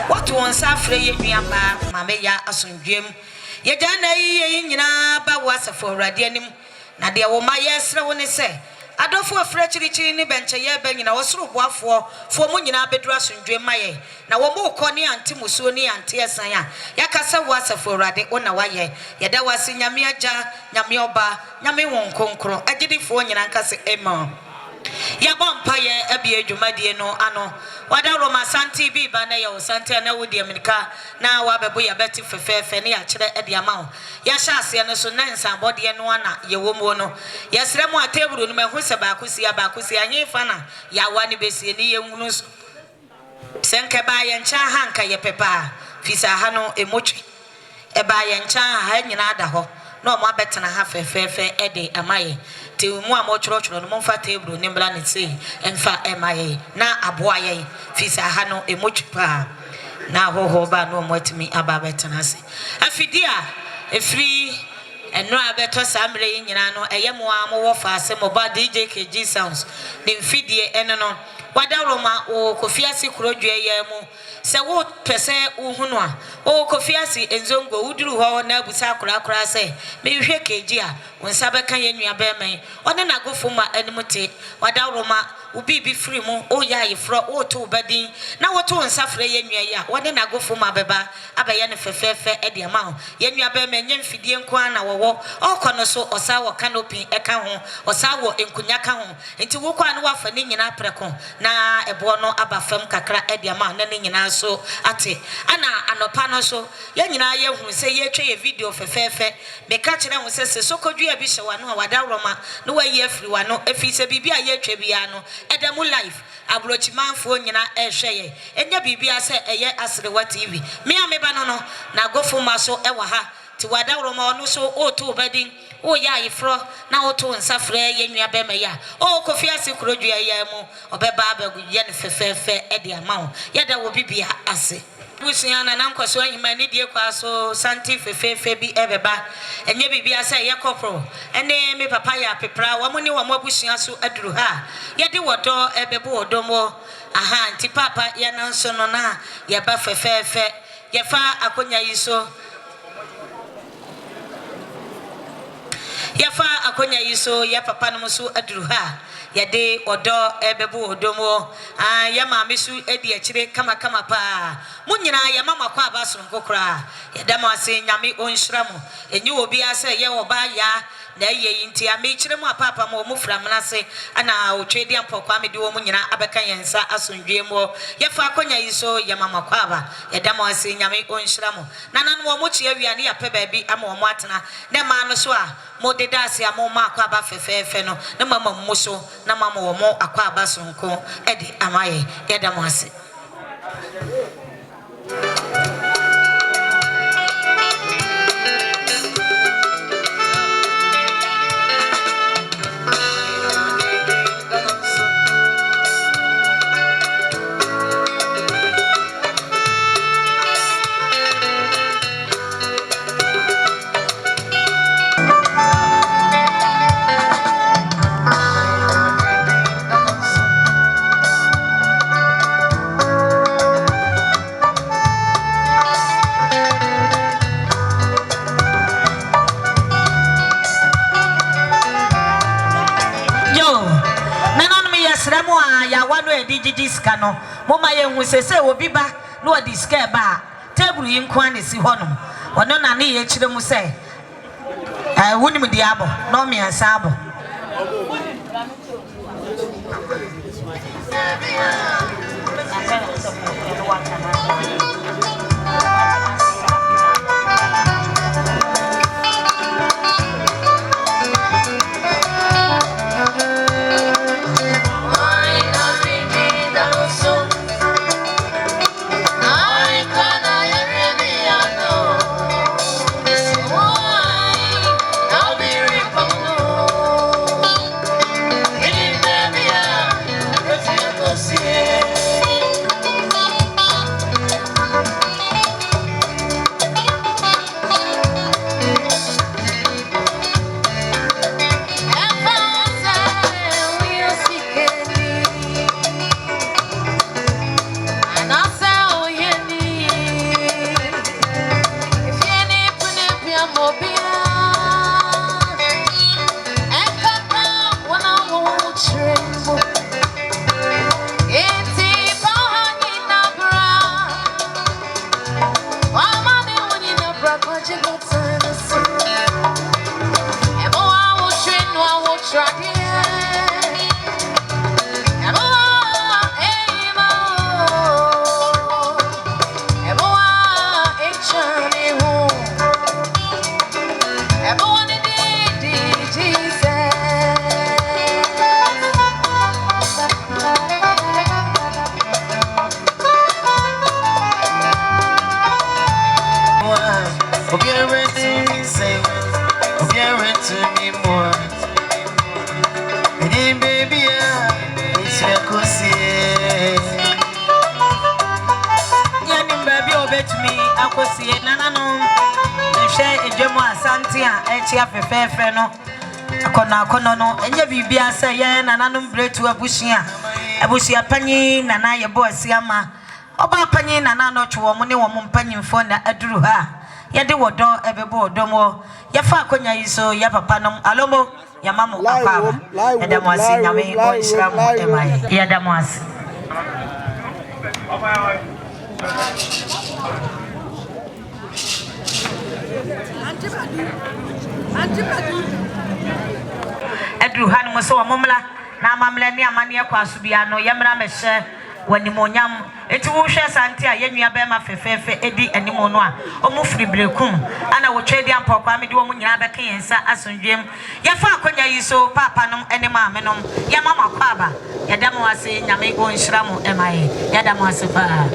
What once after you, Mamma Asundrim, ye done a yina ba was for radianum. Nadia will my yes, when they say. I don't for a fractured chin bench a year banging. I was through for Munina bedras and dream my. Now, one more corny and Timusuni and Tiasaya. Yakasa was a for radi on a way. Yada was in Yamiaja, Yamioba, Yami won't concro. I did it for Yankasi Emma. Yabampire, Abia Jumadi no ano. Wada Roma Santi B. Baneo, Santana Woody America. Now, Wababuya Betty for fair Fenny, actually at the amount. Yashasi and Sunansa, body and one, Yawomono. Yes, Remo a table room, Husabakusi, Abakusi, and Yefana, Yawani Bessi, and Yamunus Sankabai and Chahanka, Yepepa, Fisahano, Emochi, Ebai and Chan, Hanyanadaho. No more better than half a fair Eddie Amaye. Till more church on Monfa table, Nimbran say, and fa MIA. Now a boy, Fisa Hano, a much pa. Now ho ba no more to me about betanasi. A fidia, a free and no better Sambre in Yano, a yamoa more fast, some about DJ KG sounds. Then fidie and no. Wadaroma o Kofiase Kuroju Yamu. Se wo pese uhunwa o Kofiase enzongo uduru ho na busa akura se me hwe keji a wonsa beka yenua be men one na gofuma animute wadaroma ubi bi free mu o yayi fro o to badin na woto wonsa frɛ yenua ya one na gofuma beba abaye ne fefefe e de ma yenua be men nyem fidie nko na wo okono so osa wo canopy eka ho osa wo enkunya ka ho enti wo kwa na wafa ne nyina preko na ebo no abafam kakra e de ma na ne nyina so ate ana anopa no so ya nyina ye hu se ye twa ye video fefefe me ka kire hu se sokodua bi hye wano wadaroma no wa ye afiri wano afi se bibia ye twa bia no edemu life abrochimanfo nyina ehwe ye enya bibia se eye Asrewa TV me ameba no no na gofuma so ewa ha ti wadaroma no so o to badin o ya ifro na o to nsafre ye nua be me ya o Kofiase Kurodua ya mu obeba abagu ye ne fefefe e de amawo ye da wo bibia ase busiana na nkoso ahimani die kwa so santi fefefe bi ebeba enye bibia se ye kopro ene me papa ya pepra wa muni wa mabusia so aduru ha ye de wodo ebebo wodomo aha nti papa ya nanso no na ye ba fefefe ye fa akonya yiso yafa akonya yiso ya papa no so aduru ha yade odo ebebo odomo ya maame su edi akire kama pa munyina ya mama kwa abaso nkokora yada ma se nyame onhiramu enyi obi ase ye oba ya na ye yinti amechire mu apapa ma omufra mnase ana otwedi ampokwa mede wo munyina abeka yensa asondwe mu yafa akonya yiso ya mama kwa aba yada ma se nyame onhiramu nana no mo chi awia ne ya pe ba bi ama omo atena na ma no so a mo de dase amoma akwa aba fefefe no na mama mmuso na mama wo mo akwa aba sonko edi amaye yada mo ase Kano moma ye hu sese obi ba no odi ska ba table yi nko an si honom ono na ne ye kire mu se wonim di abo no me ansa abo Fefe no akona no enye bibia se ye nananom bretu abusia panyi nana ye boss ama oba panyi nana no two mo ne wo mpanyimfo na aduru ha ye de wodo ebebo odomo ye fa akonya yiso ya papa no alomo ya mamo papa e da mo asi nyame o isra mo e mai ye da mo asi Edru han mo so momla na mamla ni amane kwaso bia no yemra mehye wanimonyam eti wo hwe sante a yenua be ma fefefe edi animo no a omo firi brekum ana wo twedi ampokwa me de wo nyina be kan yensa asondwem yefa akonya yi so papa nom ene ma me nom ya mama kwaba ya damo ase nyame go nhira mo emaye ya damo ase pa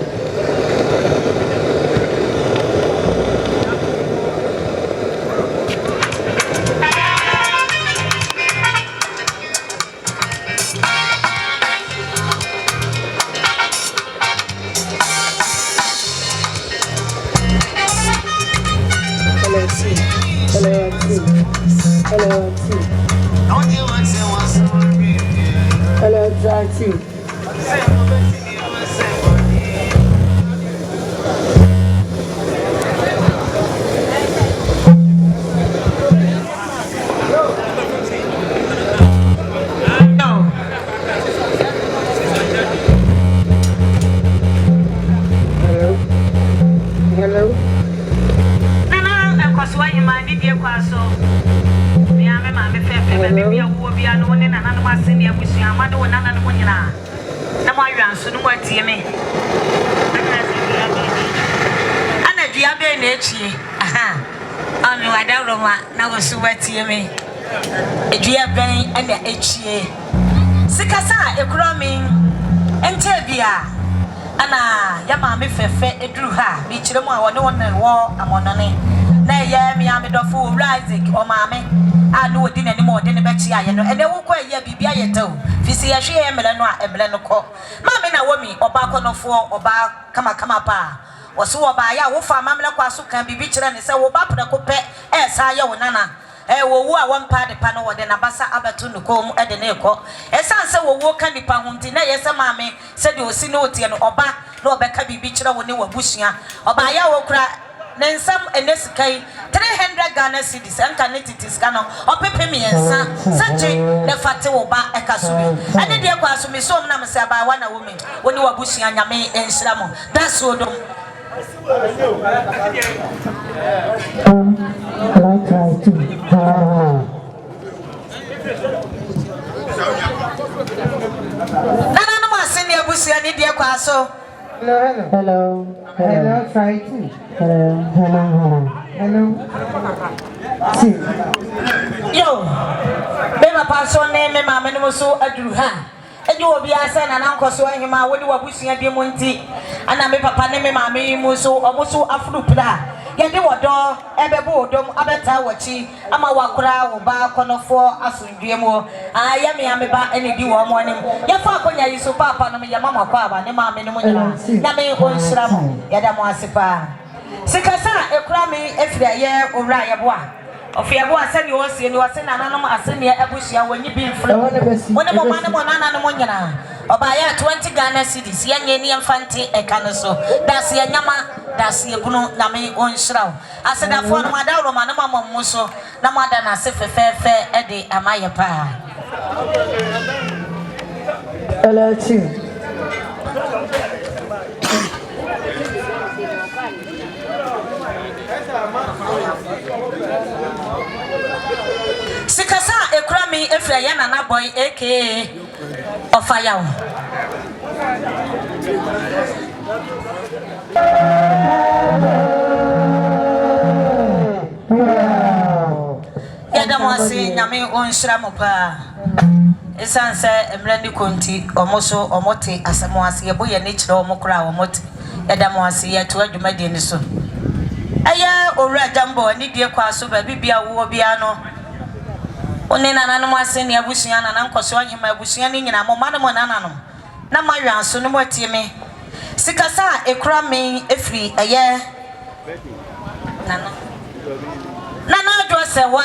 Edua ben ene echie sikasa ekromi entebia ana ya ma me fefe eduru ha bi kire mu a wone wona wo amonone na ye mi amedofo Rites o ma me anu odi nani mo odi ne be chi aye no ene wo ko ye bibia ye taw fisi ye hwe ye mele no a emele no ko ma me na wo mi oba konofo oba kama pa woso oba ya wo fa mamle kwa so kan bibi kire ne se wo ba preko pe sa ye wo nana wo wo a wampa de pa no wode na basa abeto no kom ede na ekọ esan se wo wo ka nipa hunti na yesa maame se de osi no otie no oba na obeka bibi kire wo ne wabusua oba ya wo kura nensam enesikai 300 Ghana cedis anka netitis kano opepe miensa sache ne fate wo ba ekasubi ene de kwa so me so na me se aba wa na wo me wo ne wabusua nyame enhira mo that's odom Nana no masini abusia ni de kwa so hello try to hello yo bema paso ne me ma me no so aduru ha eji obi asa na nankoso ahima wodi wabusia de monti ana me papa ne me ma me mu so omuso afuru pra yede wodo ebebo odom abeta wachi ama wakura wo ba konofo asundwem aya me ameba ene di wo mo anim ya fa akonya yiso papa no me ya mama kwa aba ne ma me no mo nyina na me onhira mo yada mo asepa sikasa ekura me efira ye owra ye boa ofia boa se ni osie ni wase na nanom aseni abusia wanyi bi mfre woni mo ma ne mo nana ne mo nyina oba ya 20 Ghana cedis yenye ni mfante ekane so das ye nyama das ye bunu na me onhiraw aseda fo no mada ro ma ne mama mo so na mada na se fefefe e de amaye pa alachi Sikasa ekrami efra ya nana boy aka Ofaya. Yadamwase nyame onhira mopa. Esanse emrani konti omoso omote asamwase yeboye ne kire omokra omote. Yadamwase yeto adwumade ni so. Aya owura jambo ni die kwaso ba bibia wo bia no. One nananom ase ne abusua na nkoso ahema abusua ni nyina mo manamo nananom. Na mawanso no motie me. Sikasa ekura me efri eye. Nana adwosewa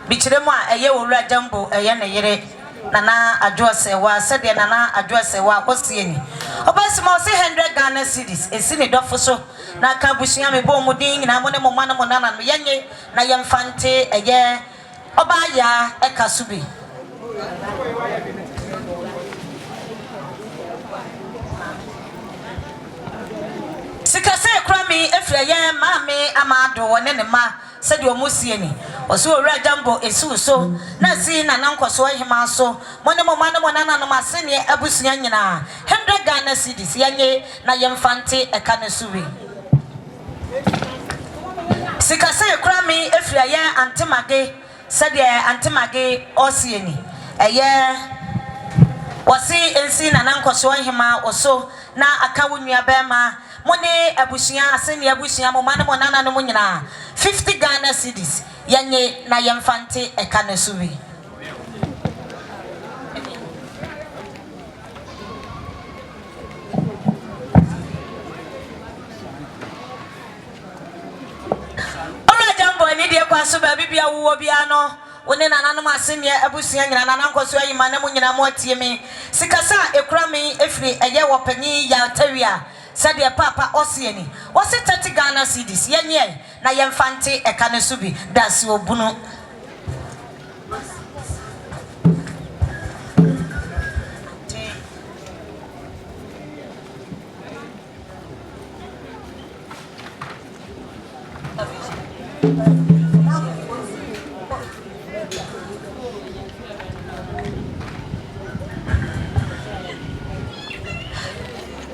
bichiremu a eye owura jambo eye ne yere. Nana adwosewa sede nana adwosewa kosie ni. Obasimo se 100 Ghana cedis esi ne dofo so. Na ka abusua me bo mudin nyina mo ne mo manamo nananom yenye na yemfante eye YaaYaa ekasubi. Sikase krami efreye mame amado wone ne ma sede omusie ni oso owura jambo esu so na si na nankoso ahema so mone mo manamo nana no asene abusua nyina 100 Ghana cedis yenye na yemfante ekanasubi. Sikase krami efreye antemage sede antemage osieni eye wasi ensi na nankoso ahema oso na akawunua bema mone abusua asene abusua mo manamo nana no nyina 50 Ghana cedis yenye na yemfante ekanasubi. Ora jambo ni die kwaso ba bibia wo bia no wone nananom asene abusua nyina na nankoso ahema na mo nyina mo tie me sikasa ekura me efri eye wopanyi ya tawia sade papa osieni wose 30 Ghana cedis yenye na yemfante ekanasubi dasi obunu.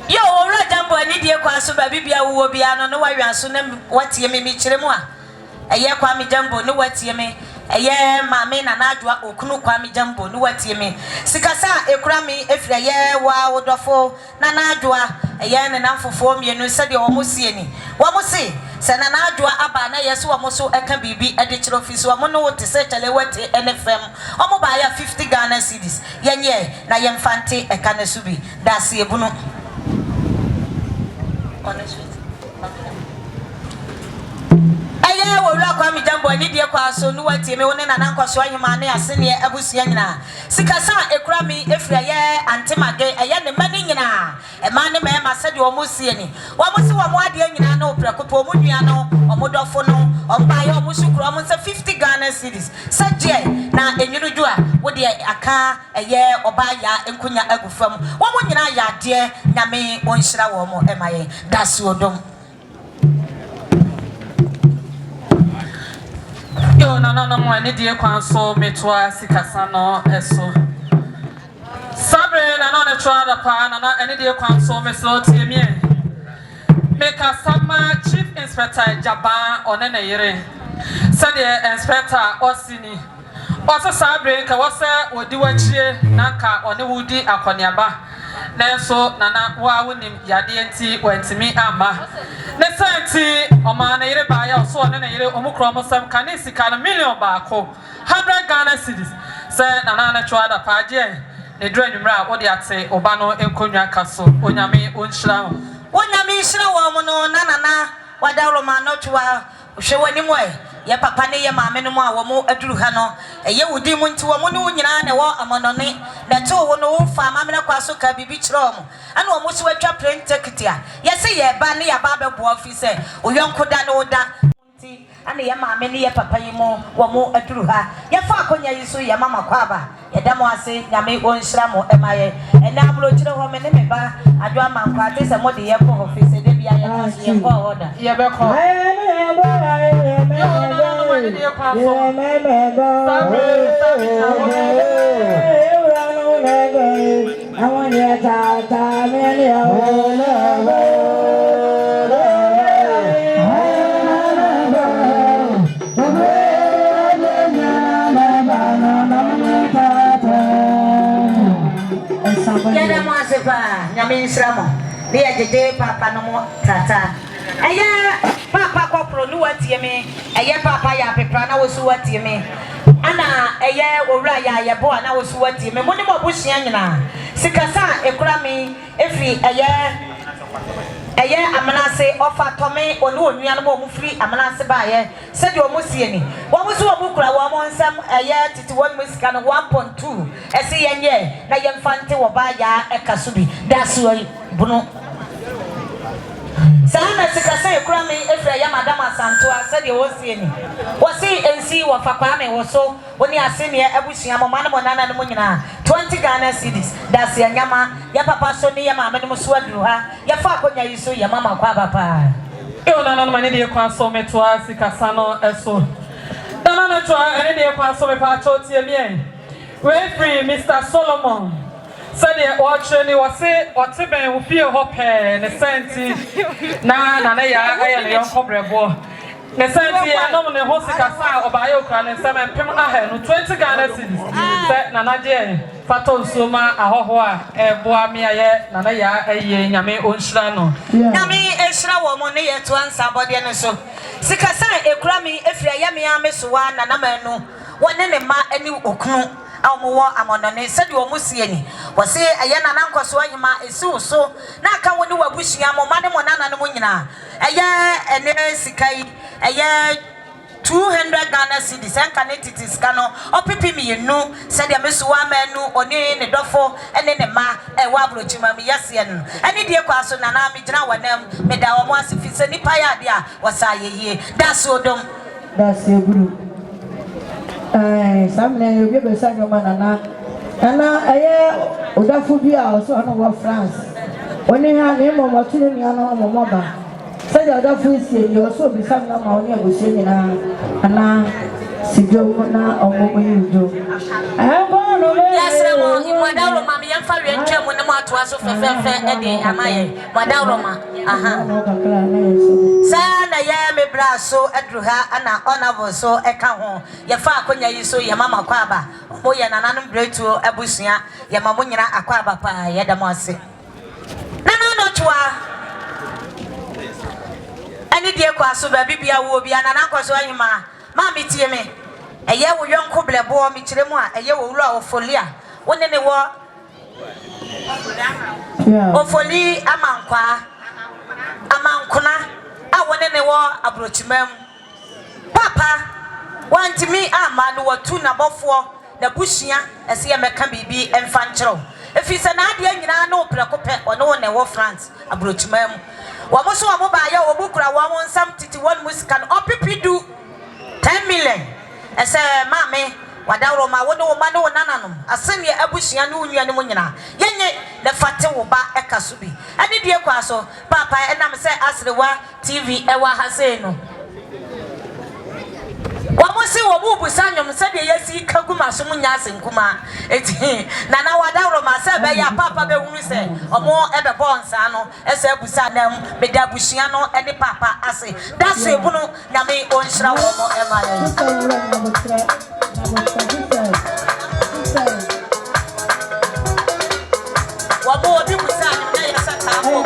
Yo owura jambo ani die kwaso ba bibia wo bia no no wawanso na watie me kiremu a eye kwa me jambo no watie me eye mame na nadwa okunu kwa me jambo no watie me sikasa ekura me efira ye wa wodofo na nadwa eye ne namfofo mienu sede omosie ni womosi se na nadwa aba na yeso womoso eka bibi ade kire ofisi wo no wote se chale wate NFM omo ba ya 50 Ghana cedis yenye na yemfante eka na subi dasi ebunu. Eye wo kwa mi jambo ani die kwa so no watie me woni na nankoso ahema ne asene abusua nyina sikasa ekura mi efira ye antemage eye ne mani nyina e ma ne me ma sede o musie ni wo musi wo mo ade nyina na oprakopo mo nua no omodofo no omba ye o musukuru o mo 50 Ghana cedis saje na enyuruju a wo de aka eye YaaYaa enkunya agufam wo mo nyina ya de nyame onhira wo mo emaye dasi odom. Yo no mo ani die kwan so metwa sikasa no eso sabre na no ne twa da pa na ani die kwan so me so tie mi meka sama chief inspector Jaba one na yere sade inspector Osini oso sabre ka wose odi wachie na ka one wudi akoniaba na so nana wa wonim yade enti wantimi ama ne santi oma na yire ba ya so one na yire omukro mosam kane sika na million baako 100 Ghana cedis se nana na twa da pa je ne dra nwumra wo de ate oba no enkonwa kaso onyame onhira wo mo no nana wadawro ma no twa hwe wani mo ye papa ne ye maame no mo a wo mo aduru ha no eye wudi mu nti wo mo ne nyina ne wo amonone na to wo no wo fa maame na kwaso ka bibi kire wo mo ana wo mo so atwa plane ticket a ye se ye ba ne ya ba be bo office oyonko da ne wo da nti ana ye maame ne ye papa yi mo wo mo aduru ha ye fa akonya yi so ye mama kwa ba ye da mo ase nyame onhira mo emaye ene abulo kire ho me ne me ba adwa mankwa te se mo de ye ko office de bia ye ka so ye ko order ye be ko Dear Jay, Papa, no more tata. Papa Copro, no what you mean. Papa ya Peprana was what you mean. Anna, YaaYaa boy, and I was what you mean. One more bush yana. Sikasa, a crammy, every Amanase offer Tommy or no animal free Amanase buyer. Said you almost see any. What was your book? I want some a year to 1 whisk and 1.2. I see a year. Now young Fanti or YaaYaa a Kasubi. That's why Bruno. Sana Sikasa, crammy, if I am Madame Santua, said you was seeing. Was he and see what Fakame was so when you are senior, I wish you a man on Nana Munina. 20 Ghana cities. That's your Yama, your papa, Sony, Yama, Muswadruha, your father, you saw your mamma, Papa. You don't know any so me to us, Casano, and so. Don't know to any so me patrol to We're free, Mr. Solomon. Said the watching was say, what's it been with your hope and a senti. Nana, I am a young cobra boy. The senti, I normally host a casa or biocran and some pim ahead, 20 Ghana cities. Said Nana Faton Suma, Ahoa, Boamia, Nanaya, Yame, Unshrano. Nami, Esra woman, to answer body and so. Sikasa, a crammy, if you are yammy, Miss One, and a man, one in ma, any okno. I'm on the said you almost see any. Was say a yan and uncle Swahima is so. Now come when you were wishing I'm on Madame Nana Munina. A year and Sikai, a year 200 Ghana cities and connected to Scano, or Pipi, you know, said a Miss Wamanu, or near the Dofo, and then a ma, a wablo to Mammy Yassian. Any dear question, and I'm with them, made our once if it's any paya, was I ye. That's so dumb. That's your group. Some name you give a son of Manana. And I Udafubia also on France. When you have him or what you know, Mama. Said Udafu, you also be some of my own saying, and now Sidona or what you do. Yes, Madame, Mammy, and Fabian came when the mouth was of a fair Eddie, am I? Madame, Sana Yame Brasso, Edruha, and honorable so a cajon. Your father, you saw your mamma Quaba, Moya and an umbrella to Abusia, Yamamunia Aquaba, Yadamasi. No, not any dear Quasso, baby, I will be an uncle Swahima. Mammy, tear me. A year with young Cobble bore me to the moi, a year with law for Leah. When they were Ofoli Amankwa Amankuna, I want any war approach mem. Papa, want to me, a man who are two number 4, the bushia, as he can be and fancho. If it's an idea, you know, Precope or no one war France, approach mem. Wamoso Mobile or Bukra, one something to 1 music can up do 10 million. I say, Mammy. Wadaro ma wono mano nananum asemi abusia no nua ne munyina yenye the fate wo ba ekasubi ani die kwa so papa enam se asrewa tv ewa hase no wamosi wo bubu sanyom se de yesi kaguma so munya asenkuma eti nana wadaro ma se be ya papa be hunu se omo ebe bonsa no ese abusa nam be da abusia no ene papa ase da se bunu nyame onhira wo mo ema Wabo di musani na yasa tapo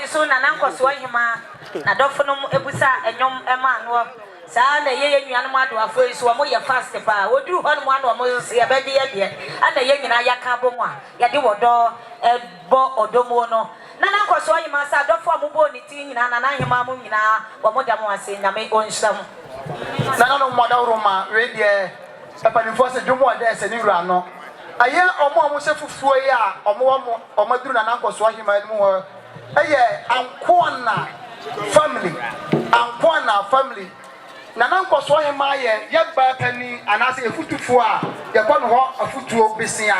so na nankɔso ahima na dɔfonom ebusa enyom ema no saa na ye nuanom adoafo yi so mo ye fast pa oduru hɔ no mo ano mo se ye bɛde ye de ana ye nyina yaka bɔ mu a ye de wɔdɔ bɔ ɔdomo no na nankɔso ahima sa dɔfo mo bɔ ni ti nyina na ahima mo nyina wɔ mo da mo ase nyame onhyam na no mo da roma we de epanifo se dwomo ɔda se ni wura no aye omo se fufuo yi a omo duru na nankɔso ahima mu hɔ eye ankona family na nankɔso ahima ye ba pani anase efutufo a ye kɔ no hɔ afutuo besia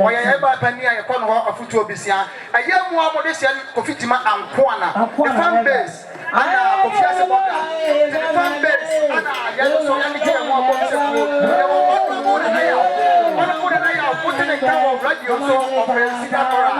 oye ye ba pani a ye kɔ no hɔ afutuo besia aye mu a mo de se kofitima ankona fan base ana Kofiase boga the fan base ana ye so ya ni ke mo ko se ko ye wo mo na ya put in the camera of radio so of Sidakora.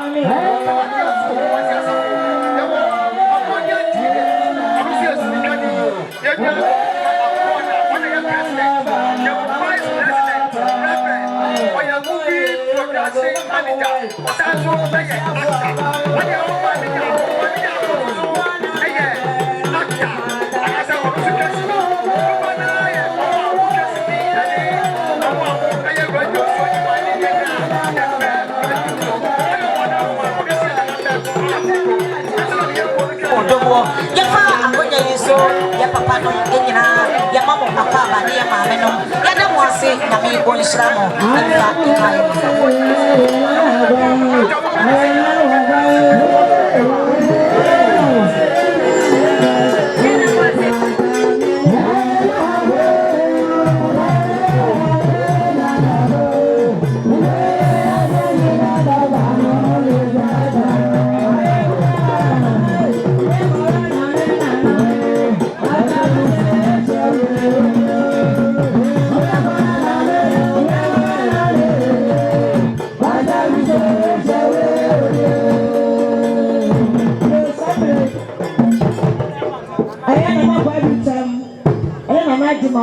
ya fa akonya yeso ya papa no enyina ya mama papa ba ne ya maame no ya da mo ase na me go nhyira mo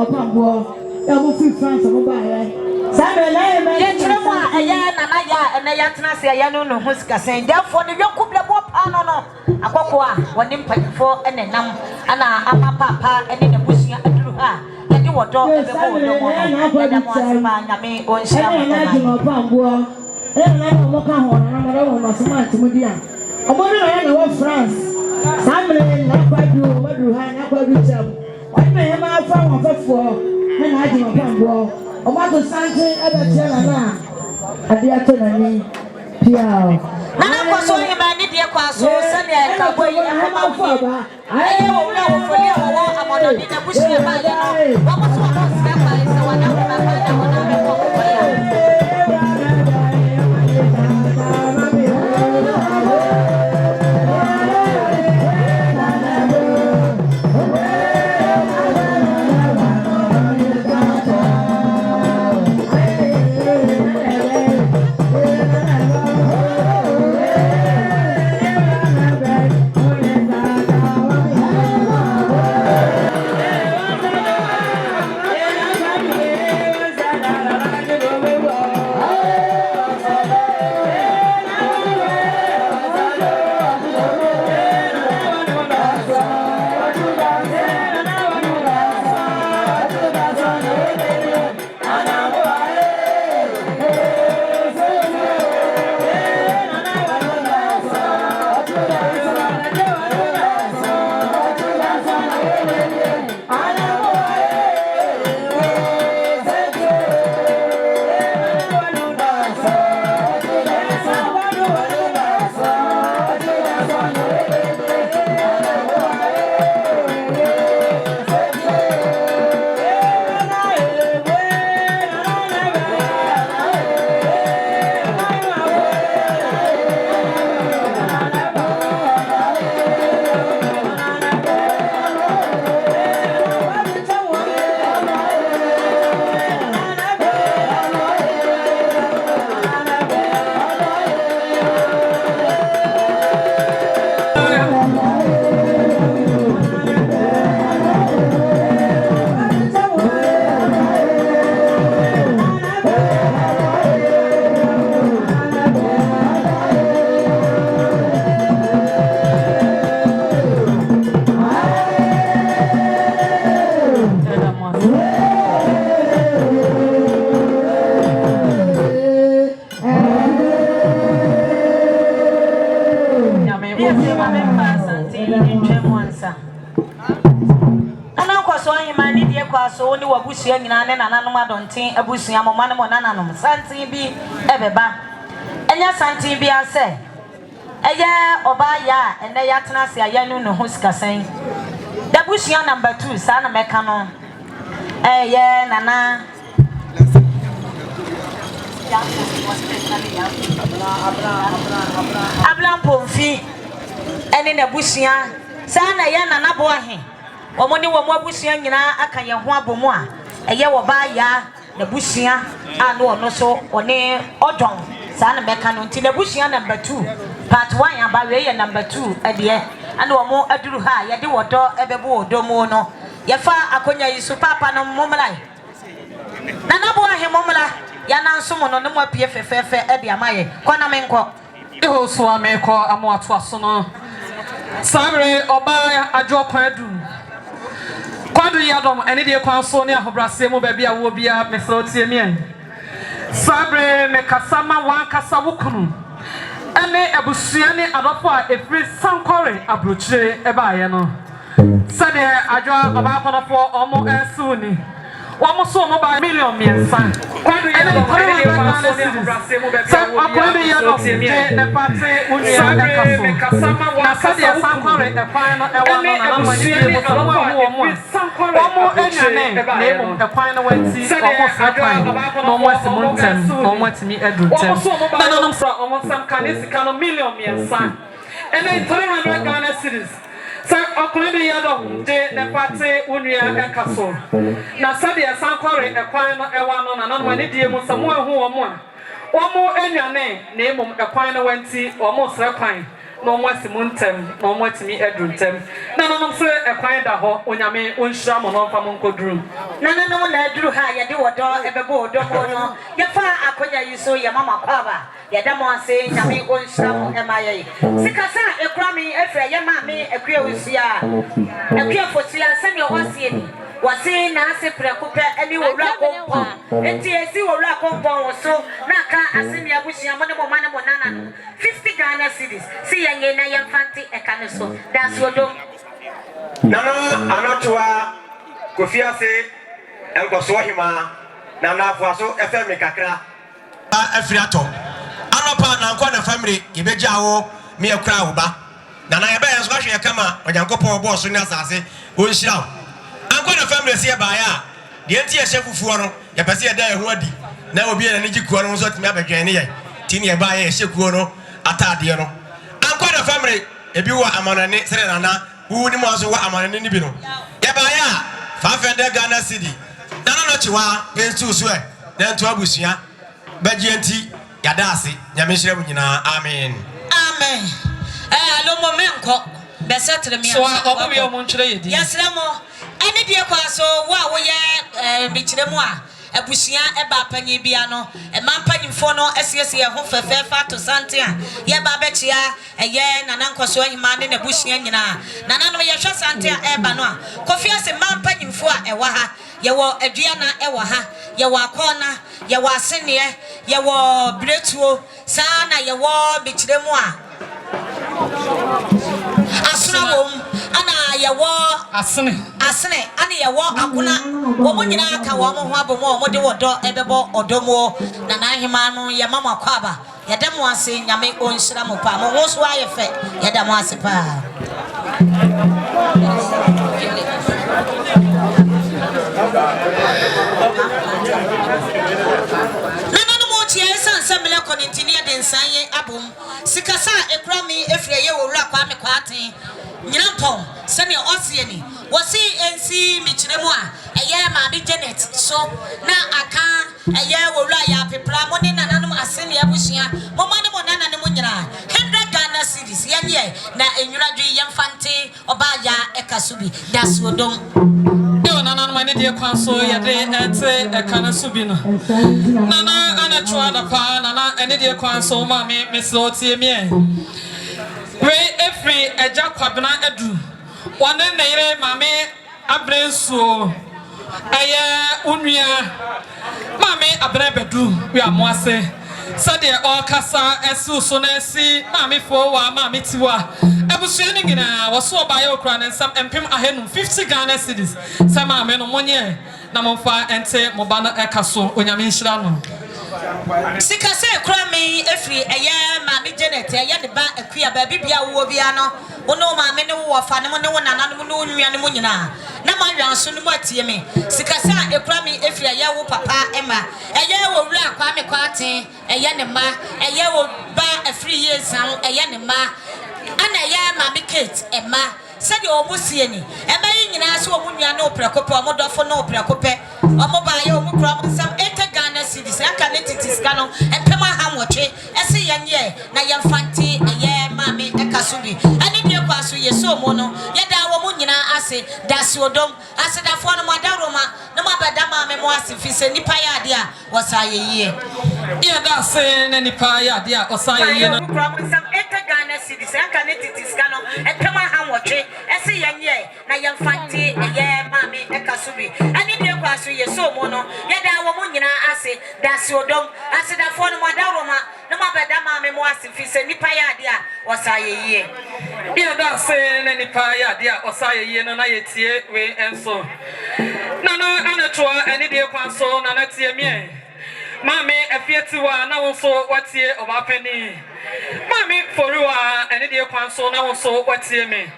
nfa Mampong ya mo fi France mo ba ye sabe na ye me ye kire mo a eye na na ya ene ya tena se ya no ho sika sen therefore ne yonku ble bo pa no akoko a woni mpanyfo ene nam ana ama papa ene ne busia aduru ha ye de wodo ebe mo no mo ya da mo asema nyame o nhyira mo na Mampong na mo ka ho na na mo masoma ntimudi a omo no ya na wo France sabe na kwadu wadu ha na kwadu cham wọ́n yẹn máa fọ́ àwọn afẹ́fọ́ ẹ̀ náà di Mampong ọmọ àti sáńtì ẹ̀bẹ̀ tiẹ̀ nàná adé àtọ̀ nàní pia o. nana kɔsɔ yi ma ni deɛ kɔ aso sani ɛka bɔ yi ɛkɔ ma wuli ɛyɛ wɔ wuli awɔ foli awɔ amɔdɔ ni na busi yɛ ba yɛ no wɔn kɔ so wɔn kɔ sika kpa yi sɛ wɔn na wɔn na kɔ yɛ wɔn na bɛ kɔ kɔ yɛ. so I mani dear kwaso only wabusia nyina ne nananom adonten abusia mo mane mo nananom santin bi ebeba enya santin bi ase eye oba ya ene ya tena se ayanu no ho sikasen da busia number 2 sa na meka no eye nana abla pomfi ene na busia sa na ye nana bo ahe omoni wo mo abusia nyina aka ye ho abomu a eye wo ba ya na busia anu ono so one odon sa na meka no nti na busia number 2 part 1 ya ba we ye number 2 ade anu omo aduru ha ye de wodo ebebo odomo no ye fa akonya yisu papa no momlai na na bo ahe momla ya na nsomo no mo apie fefefe ade amaye kona menko eho so ameko amo ato aso no sabre oba ajo kwadu kwadu yadom ene de kwanso ne ahobrase mu ba bia wo bia mesro tie mien sabre me kasama wan kasa wukunu ene abusua ne adofo a efri sankore abrochire eba ye no sade ajo oba konofo omo esuni wamo so mo ba million miensa kwadu yadom ene de kwanso ne ahobrase mu ba bia wo bia mesro tie mien ne pate unia me kasama wan kasa sankore e fan no e wano na no mani de mo omo enyane na emo ekwan na wanti omo sakwan no mo asimuntem no mo atimi eduntem na no no fra omo sam kan sika no million miensa ene 300 Ghana cedis sa okunde yado de ne pate unua ekaso na sade sankore ekwan no ewano na no mani de mo samo ehu omo enyane na emo ekwan na wanti omo sakwan no mo asimuntem no mo atimi eduntem na no no so ekwan da ho onyame onhira mo no fam nkoduru na no na aduru ha ye de wodo ebebo odomo no ye fa akonya yiso ye mama kwaba ye da mo ase nyame onhira mo emaye sikasa ekrami efre ye ma me ekwe osia ekwe fosia se ne wasie ni wase na ase prekupe ani wowra kompon enti esi wowra kompon wo so na ka ase ne abusia mo ne mo mane mo nana 50 Ghana cedis si ye na ye fanti ekane so that's wodom Nana Anokyewaa Kofiase enkoso hima nana afuaso FM kakra afriato anopa na nkwa na family ibeja wo me ekra wo ba nana ye ba yenso ahwe ye kama onyankopon bo so ni asase onhira ankwa na family se ye ba ya de enti ye hyefufuo no ye pese ye da ye ho adi na obi ye na gikuo no so timi abadwen ne ye tini ye ba ye hyekuo no atade no ankwa na family ebi wo amanane sere nana wuni mo aso wa amanane ni bi no ye ba ya 500 Ghana cedi nana Anokyewaa entu so e na entu abusua bagienti yadase nyame hire mu nyina amen amen alo momenko besetre mi so obo yo mo ntwere yedi yesre mo ene die kwa so wo ye bikyire mu a abusua eba panyi bia no mampanyimfo no esiese ye ho fefefa to sante a ye ba bechia eye nana nkoso ahima ne na busua nyina nana no ye hwa sante a eba no a Kofiase mampanyimfo a ewa ha ye wo aduana ewa ha ye wo akona ye wo asene ye wo bretuo saa na ye wo bikyire mu a asrawom ana ye wo asene ana ye wo akona wo mo nyina aka wo mo ho abomo mo de wodo ebebo odomo na na ahima no ye mama kwaba ye dem ase nyame onhira mo pa mo ho so aye fe ye dem ase pa nana mo tie sansamle konintini de nsanye abom sikasa ekrami efre ye wo wura kwa me kwaten nyina mpon se ne osie ni wosi ensi mikyiremu a eye ma bi Janet so na aka eye wo wura ya pepra mo ne nananom asene abusua mo ma ne mo nananom nyina 100 Ghana cedis ye na enwuradwe yemfante oba ya ekasubi dasodom nana mane de kwanso ye de ente ekana subi no nana Anokyewaa da pa nana ene de kwanso ma me meslo tie mie we efri eja kwabena edu wone neyire mame abrensuo eye unua mame abrebedu we amoase Sadia or Cassa, Esu Sonesi, Mammy for Mammy Tiwa. Ebusuani nyinaa wɔso ɔbaa yɛ okura ne nsam mpem ahenum 50 Ghana cedis sɛ maame no monye na momfa ente moba no ɛka so onyame nhyira no sika sɛ ekura me efiri ɛyɛ maame Janet ɛyɛ de ba akua ba bibia wo bia no wo no maame ne wo fa ne mo ne wo nana ne mo ne wo nua ne mo nyinaa na ma hwanso ne mo atie me sika sɛ ekura me efiri ɛyɛ wo papa ɛma ɛyɛ wo wura akwa me kwaten ɛyɛ ne ma ɛyɛ wo ba afiri yesan ɛyɛ ne ma ana ya mami Kate Emma said your musiani Emma in as woman no precopa modofo no precope or buy your mukram some 8 Ghana cities I can it is canon and Pema Hamoche as a young year na yam fanti a year mammy ekasubi and in your pass ye so mono yet our munina I say that's your dome I said I found my daroma no matter dama memoirs if it's any paya dia was I a year yeah that's saying any paya dia or say some 8 Ghana cities I can it is canon and Pema Hamoche as a young year na yam fanti a year mammy ekasubi and in your pass ye so mono yet our munina I say that's your dome I said I found my daroma no matter dama memoirs if it's any paya dia was I a year yeah that's saying any paya dia or say ye no na yetie we enso nana anatoa any day kwanso nana tie me mami efietiwa na wonso watie obapani mami foruwa any day kwanso na wonso watie me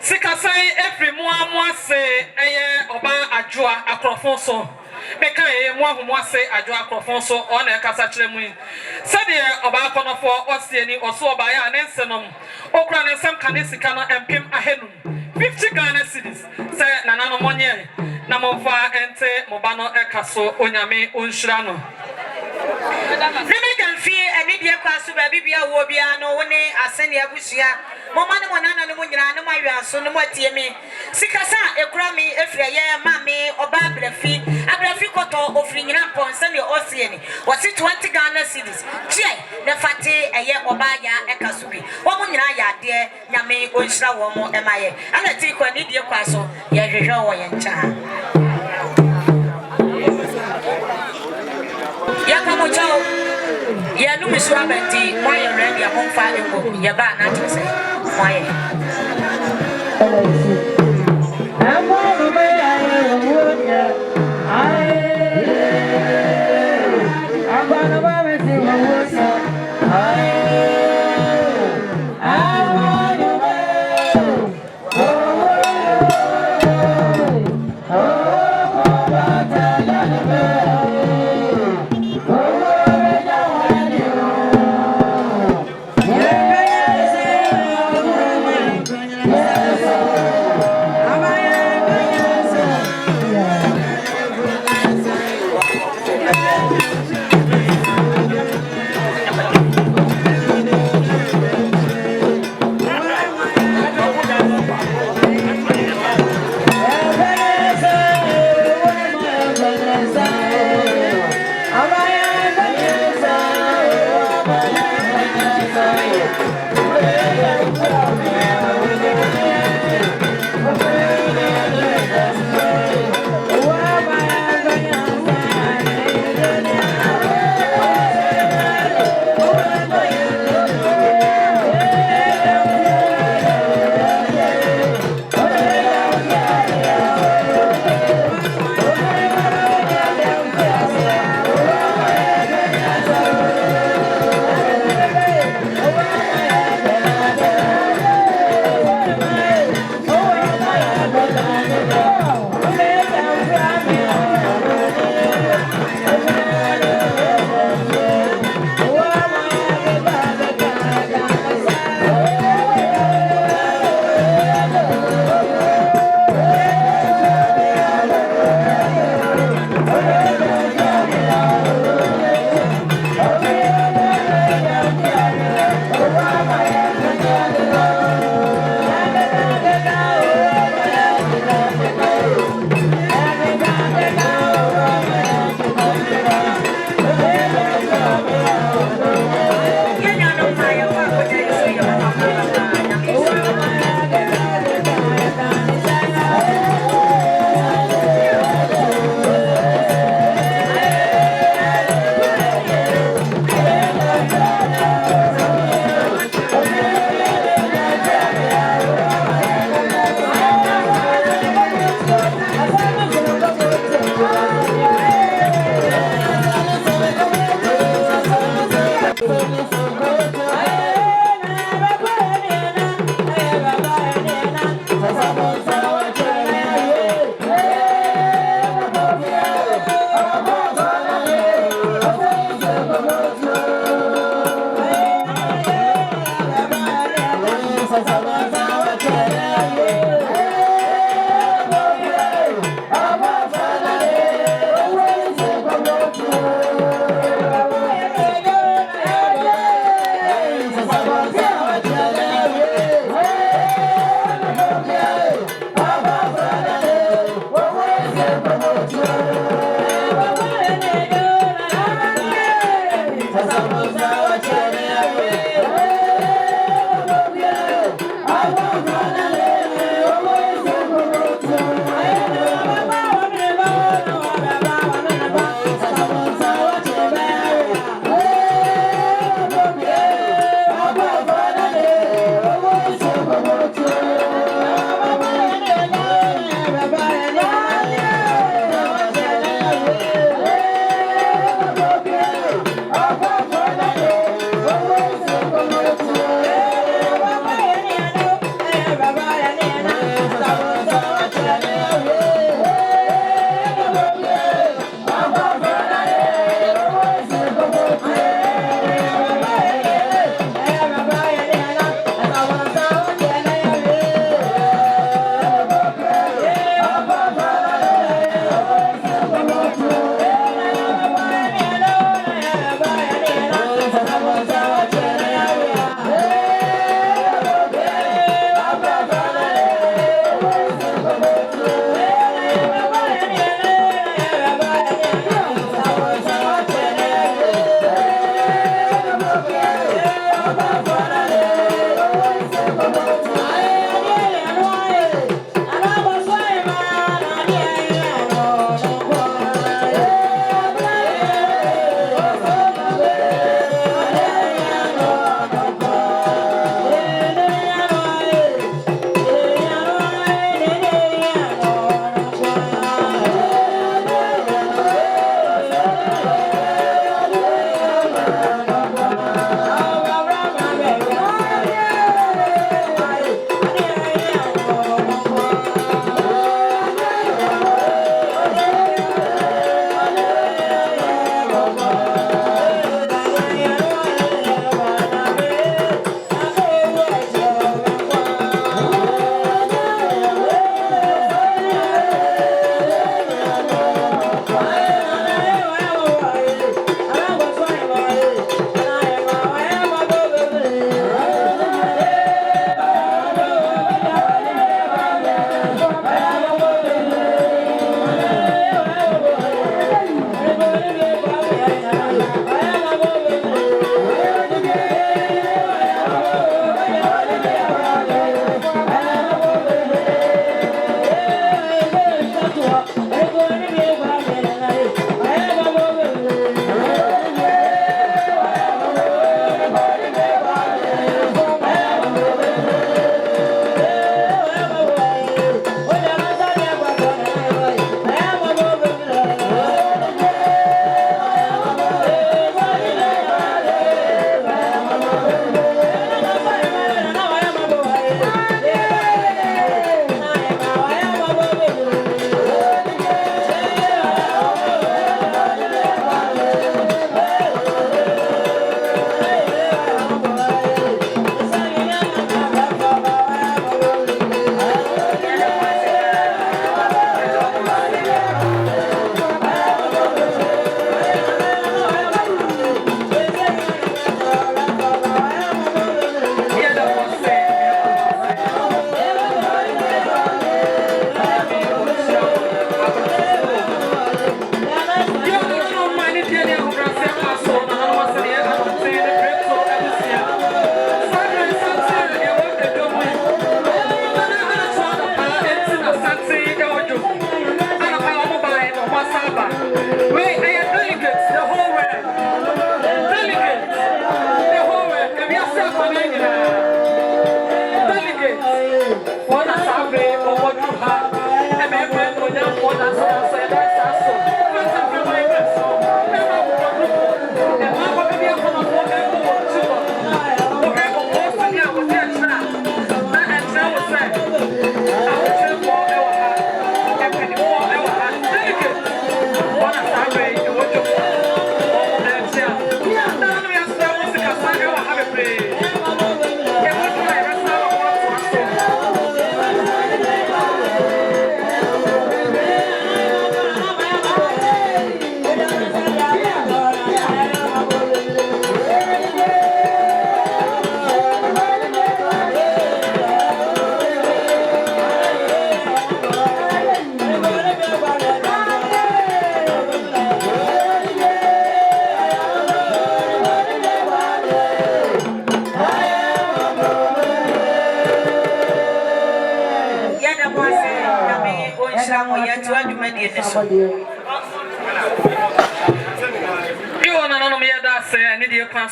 sikasai every moa se eye oba adwoa akrofo so meka eye moa se adwoa akrofo so o na kasa kire mu sade oba akonofo osie ni oso oba ya ne nsenom okura ne nsem kane sika no empem ahenum 50 Ghana cedis say nana no monye na momfa ente mobano ekaso onyame onhyira no Neme kan fie ani die kwaso ba bibia wo bia no woni asene abusua moma ne monana no nyina no mawiaso no matie me sikasa ekura me efre ye ma me oba abrafi koto ofri nyina ponse ne osie ni wose 20 Ghana cedis tie na fate eye oba ya ekaso bi wo mo nyina ya de nyame onhyira wo mo emaye ana ti kwa ni die kwaso ye hwehwe wo ye ncha Yakamo chao ya numi swabenti moye ready among fire go ya ba na to say moye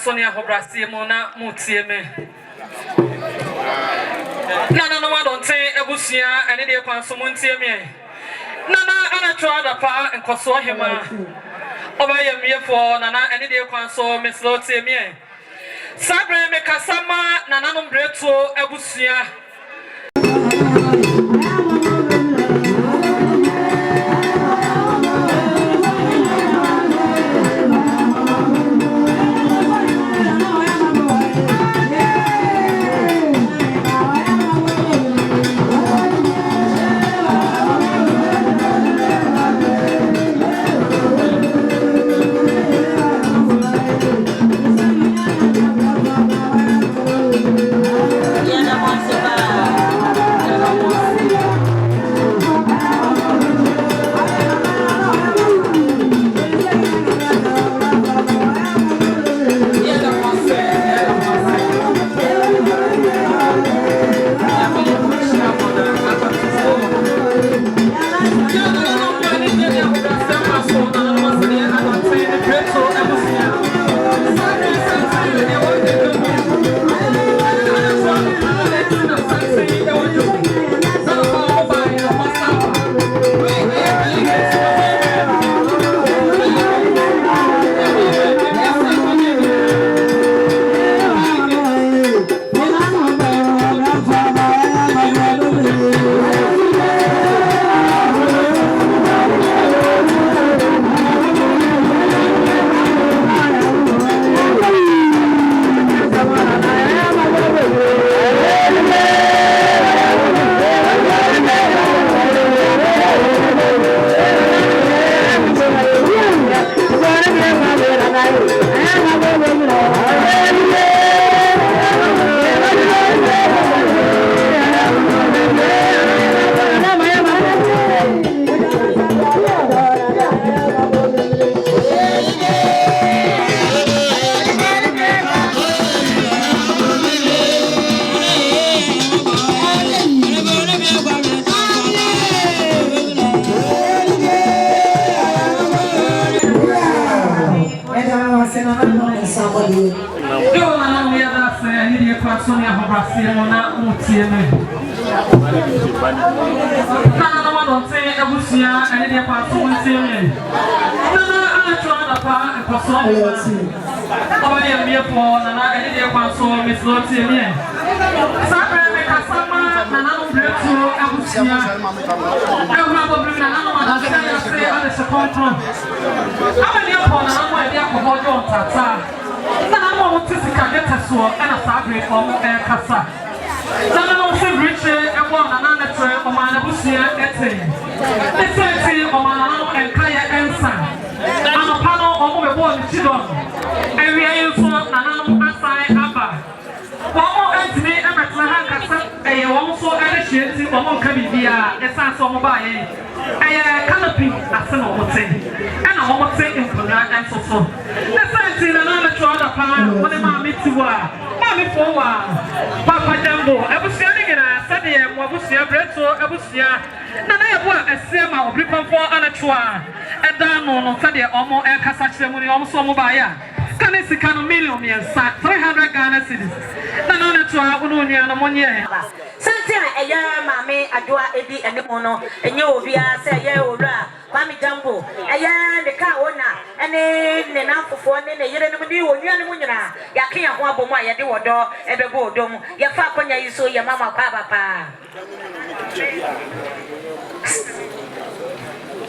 Sonia Hobrasi Mona Mutieme. Nana, no, I don't say Ebusia and Idia Consumuntieme. Nana, Anna Trada Pa and Kosohima. Obey me for Nana and Idia Conso, Miss Lotieme. Sabre Mekasama, Nana Breto, Ebusia. Sonia Hobrasi Mona Mutieme. Nana, I don't say Ebusia and Idia Consumuntieme. Nana, Anna Trada Pa and Kosohima. Obey me for Nana and Idia Conso, Miss Lotieme. Sabre Mekasama, Nana Breto, Ebusia. I will bring Nana say on the circumference. I'm a new one, and I'm a young boy, Tata. Nana wants to get a sword and a fabric from Air Casa. Nana wants to reach a one another trail on my Busia getting. The 30 on my and Kaya Ensan. I'm a panel of the boy children. And we are in for Nana Asai Abba. One more Anthony Emmet Mahakasa, and you also initiated Mamon Kabia, a son of Mobile. A canopy, a son of thing. And I want to say in Korea and so forth. The 30 another child of Pama, when I meet you are. Mammy for Papa Jambo, I was standing in a study and Wabusia, Breto, Abusia. Nana, I want a Sema or Bricon for Anachua. And down on Sunday, almost a Casa ceremony, almost Mobile. Can I see a million 300 Ghana cities? Nana, Unia, and Monia. Something a year. adwa edi enimono enye obia se ye owura kwami jambo eye ne ka wona ene ne namfofo ne yere ne mudi onua ne munyina yake ya ho abomu a yede wodo ebebo odom ye fa akonya yi so ye mama kwa papa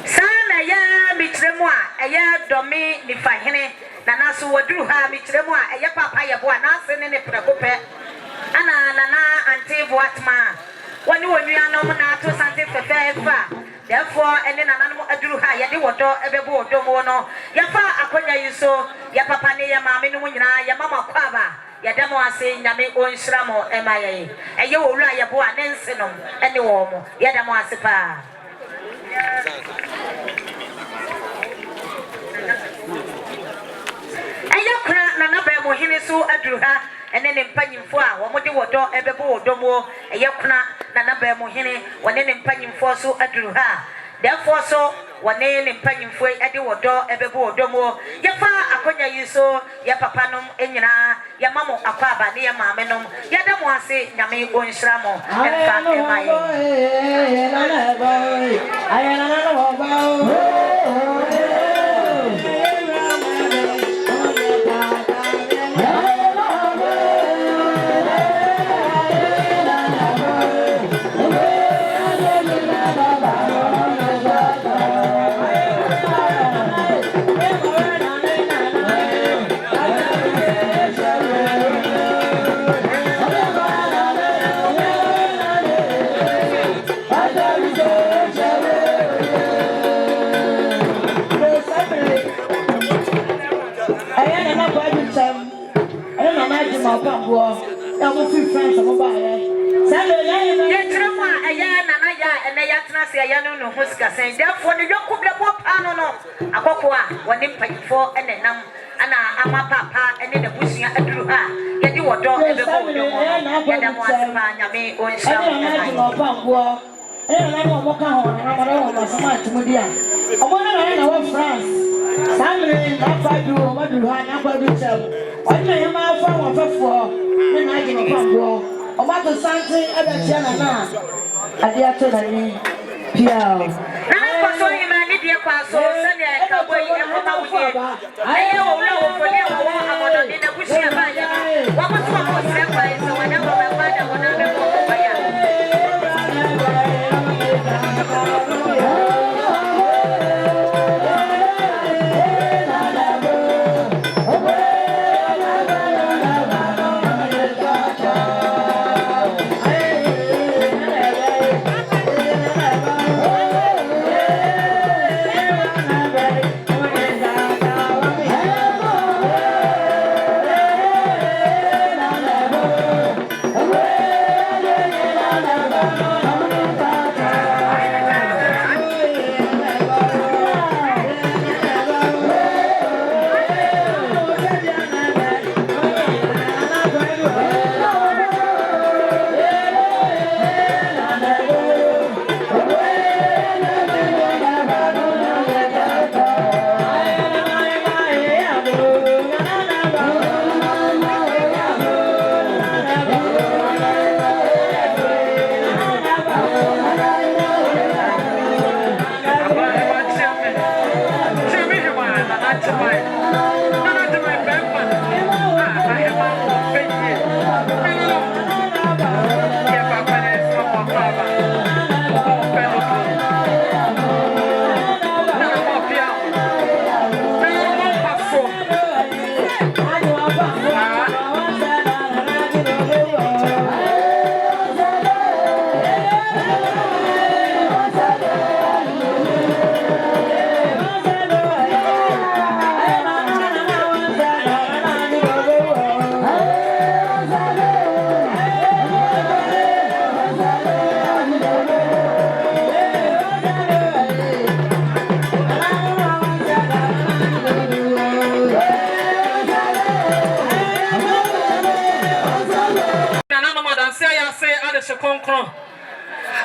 sana ya mitremu a eye domi ni fahene na naso waduru ha mitremu a eye papa ye bo a na se ne prekope ana nana anti boatma woni onua no na to sante fefa therefore ene nana no aduru ha ye de wodo ebebo odom no ye fa akonya yi so ye papa ne ye maame no nyina ye mama kwa ba ye demo ase nyame onhira mo emaye eye owura ye bo a ne nsenom ene wo mo ye demo ase pa eye kra nana ba mo hini so aduru ha ene ne mpanyimfo a wo mode wodo ebebo odomo eye kuna nana ba mo hini wone ne mpanyimfo so aduru ha therefore so wone ne mpanyimfo ade wodo ebebo odomo ye fa akonya yi so ye papa nom enyina ye mamo akwaba ne ye maame nom ye da mo ase nyame onhira mo enka emaye no hosika sen therefore no yoko blebo pano no akoko a woni mpanyifo enenam ana ama papa ene na busua aduru ha ye di wodo ebebo wodo mo ye da mo asema nyame onhira mo ena na mo ka ho na mo na so ma tumudi a omo na wo France samre na fadu o maduru ha na fadu chem onye ye ma fa wo fefo ne na agi no pambo o ma to santin ebe tia na ade ato na ni Piao. Na ko so imani die kwa so se ne ka boy e ko ma wudie. Aye wo wura wo fo ne wo amodo ni na bushia ba ya. Wo ko so ko se kwa so wa na ko ba ba da wo na be ko ba ya.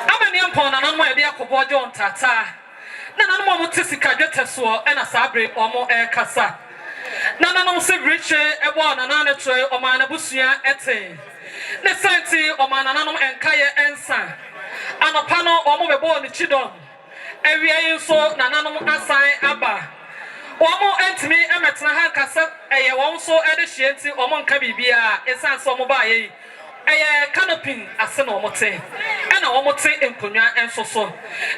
Amani ampona na mo e dia kobojo ntata. Na na mo mutisika dweteso e na sabre omo e kasa. Na na no se riche e bo na na ne tre o ma na busua ete. Ne senti o ma na no enkaye ensa. Ana no pano omo be born chidon ewia so nananom asan aba omo entimi emetena hankasa eye won so ede hyienti omo nka bibia esan so omo ba ye eye canopy ase na omo te ena omo te enkonwa enso so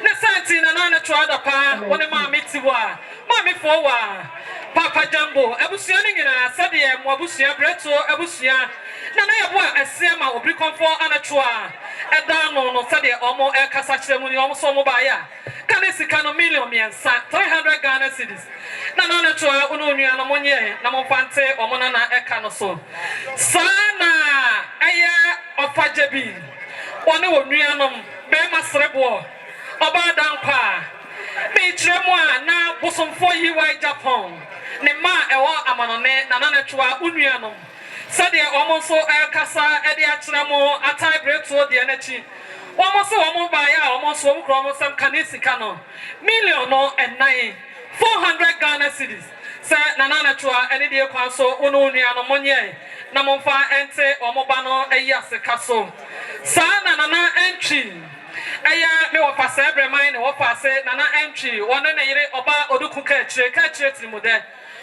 ne santi nanana twada pa woni ma metiwa ma me fo wa papa jambo abusua ni nyina sade mo abusua breto abusua na yebo ase ma obri konfo anatwa eda no sade omo e kasa kire mu ni omo so omo ba ya kane sika no million miensa 300 Ghana cedis na twa unu nua no monye na monfante omo na eka no so sana aya ofajebi one wo nua no be masrebo oba dankwa me tremu na bosomfo yiwa Japan ne ma ewa amanone na twa unua no sade omo so kasa ede atremo atai breto de anachi omo so omo ba ya omo so omo kro omo sam kanisika no million no and 9 400 Ghana cedis say nanana twa ene de kwa so unu nua no monye na monfa ente omo ba no eyase kaso sa nanana entry aya me wo pase ebreman ne wo pase nana entry wono ne yire oba oduku ka chire trimude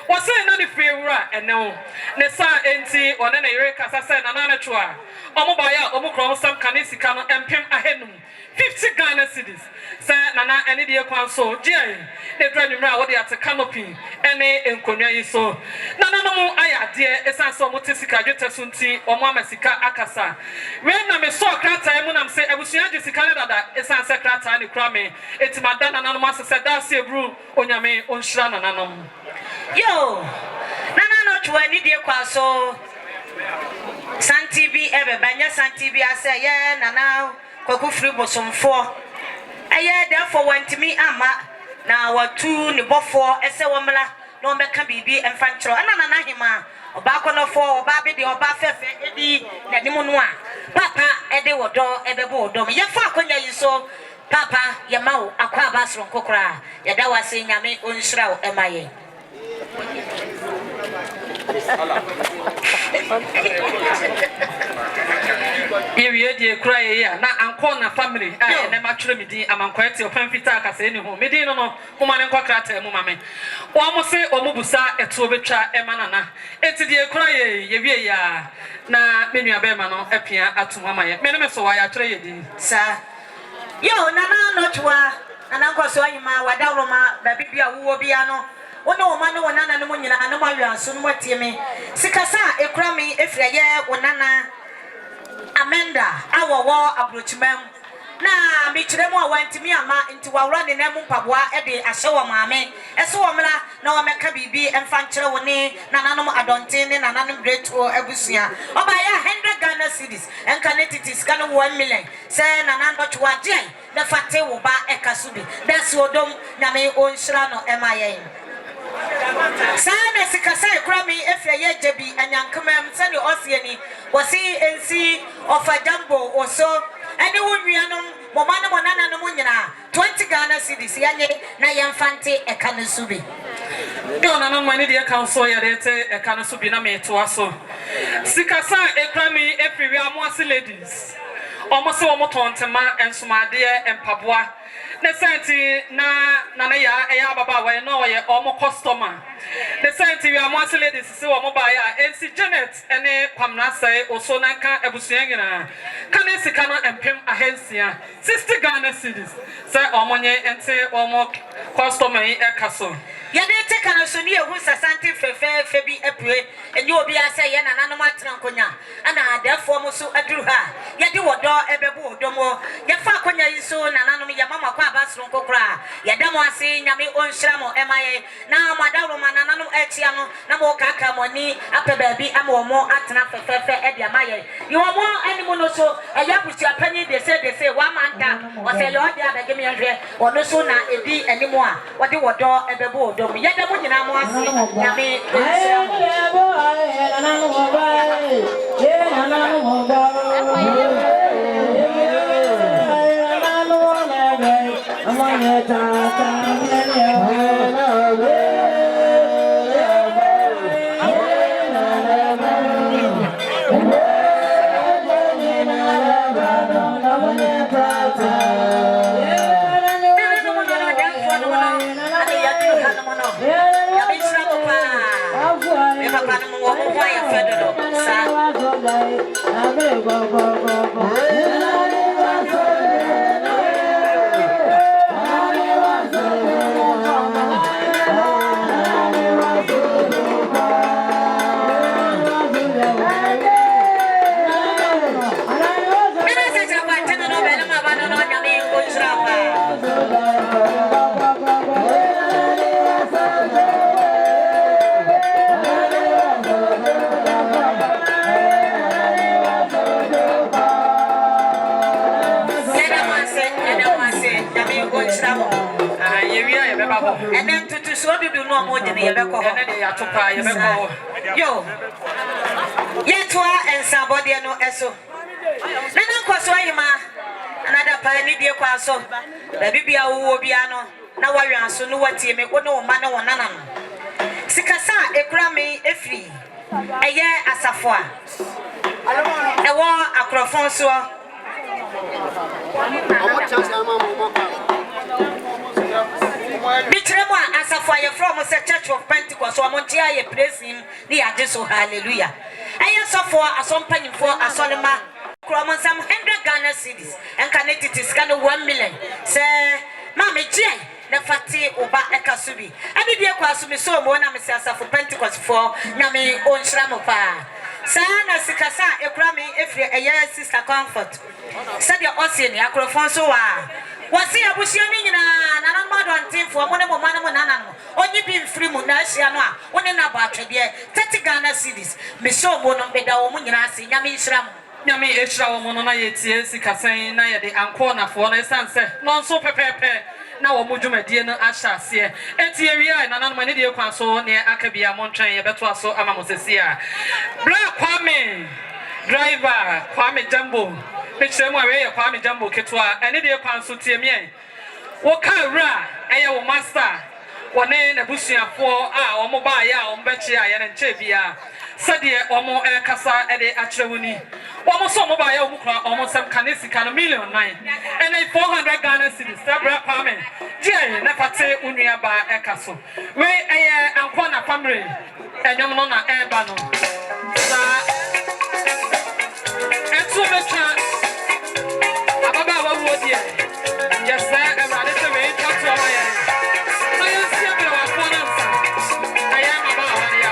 wose na ne fiewura ene ne sa enti one ne yire kasa say nanana twa omo ba ya omo kro sam kanisika no empem ahenum 50 Ghana cedis say nana ene de kwa so je ne dra nwumra wo de ate canopy ene enkonwa yi so nana no mu aya de esan so mo tesika dwete so nti omo amasika akasa we na me so krata mu nam say abusua jesika ne dada esan se krata ne kura me etimada nana no masese da se bru onyame onhira nana no yo nana no twa ni de kwa so santibi ebe banya santibi ase ye nana kwaku free bosomfo aye therefore want me ama na watu ni bofo ese womla no meka bibi emfanchro ana na hima oba konofo oba be de oba fefe edi na nimu no a papa ede wodo ebebo wodo me yefa akonya yi so papa ye mawo akwa abasro nkokora ye da wase nyame onhira wo emaye Yewie die kura ye na anko na family a ne matwere medin amankwete opamfita akasa eni ho medin no kuma ne nkokrata mu mame wo se omubusa eto betwa emanana eti die kura ye yewie ya na menua be ma no apia atuma maye me ne me so wa ya twere ye din sa yo nana no twa nana nkoso ayima wadawroma ba bibia wo bia no wona wo ma no wonana no nyina anu ma wiaso no matie me sikasa ekura me efra ye wonana Amanda awowo abrochimam na michiremu awantimi ama nti wawra ne namu mpaboa ede ahye wo maame eso wo mra na wo meka bibi emfa nkyere wo ne nananom adonten ne nananom greto abusua oba ya 100 Ghana cedis enka ne titis kan 1 million say nanando twa je na fate wo ba ekasubi that's odom nyame onhira no emayen sana sikasa ekrami efya ye jebi anyankamam sani osieni wasi ensi ofadambo oso ene wonwianom momana monana no munyina 20 Ghana cedis yanye na yemfante ekanosubi yo nana mani de council ya dete ekanosubi na meto aso sikasa ekrami efiri amoase ladies almost omo tontema ensumade empaboa ne senti na ya baba we no ye omo customer ne senti we amoase ladies se omo ba ya ensi Janet ene kwamna sai oso na ka ebusua nyina kana sika no empem ahensia 60 Ghana cedis say omo nye ente omo customer yi ekaso ya de te kana so ni ehu sasanti fefe bi epue enye obi ase ye na nanom atrankonya ana adefo mo so aduru ha ya de wodo ebebu odomo ya fa akonya yi so na nanom ya mama kwa abasro nkokora ya demo ase nyame onhira mo emaye na madawro ma na nanom etia no na mo kaka moni apeba bi ama mo atena fefe ede amaye yo mo animo no so eya busia panyi de se wa manta o se le odi abege mi hwe ono so na edi animo a wode wodo ebebu dom yeda mo nyina mo ase nyame why you fed it up, and then to so do no more than a beco. Yo, yet and somebody no eso. Then of course, why ma another pioneer dear quaso, the Bibia Uobiano, now I answer no what you make no man or none. Sikasa, a grammy, a free, a year as a four. A war acrofonso. Bitremo as a fire from a church of Pentecost or Montia, praise him, the Adesso, hallelujah. I am so for a some penny for a Solomon, Cromon some 100 Ghana cities, and connected to scan 1 million. Say, Mammy J, the fatty Oba Ekasubi. I did your Kwasumi so one of Mrs. for Pentecost for Nami own Shramopa. Sana Sikasa, a Grammy, if you're a year sister comfort. Said your Ocean, Acrofonso. Was he a bushing and modern team for one of Manamana? Only being free Munasiana, one in about 30 Ghana cities. Miso Mono Beda Munasi, Yami Shram. Yami Esha Monona Yeti, Cassay, Naya de Ancona for the sunset, non so pepe. Now Mujuma Diana Asha, see, Etiria and Anamanidio Conso near Akabia Montaigne, Betuaso Amamosia. Black Kwame, driver, Kwame Jumbo. Picture my way, Kwame Jumbo Ketua, and Idia Consultia me. Wakara, Ayo Master, one in a bushia for our mobile, Betchia and Chevia. Sadia, Omo El Casa, Ede Achewuni. Almost some mobile, almost some Canisican, $1,000,000, and a 400 Ghana cities, Sabra Pame, Jay, Napate, Unia by Ecaso. Where I am Quana family, and Yamona Ebano. And so much. Yes, sir, I'm ready to wait. That's all I am. I am still one answer. I am about the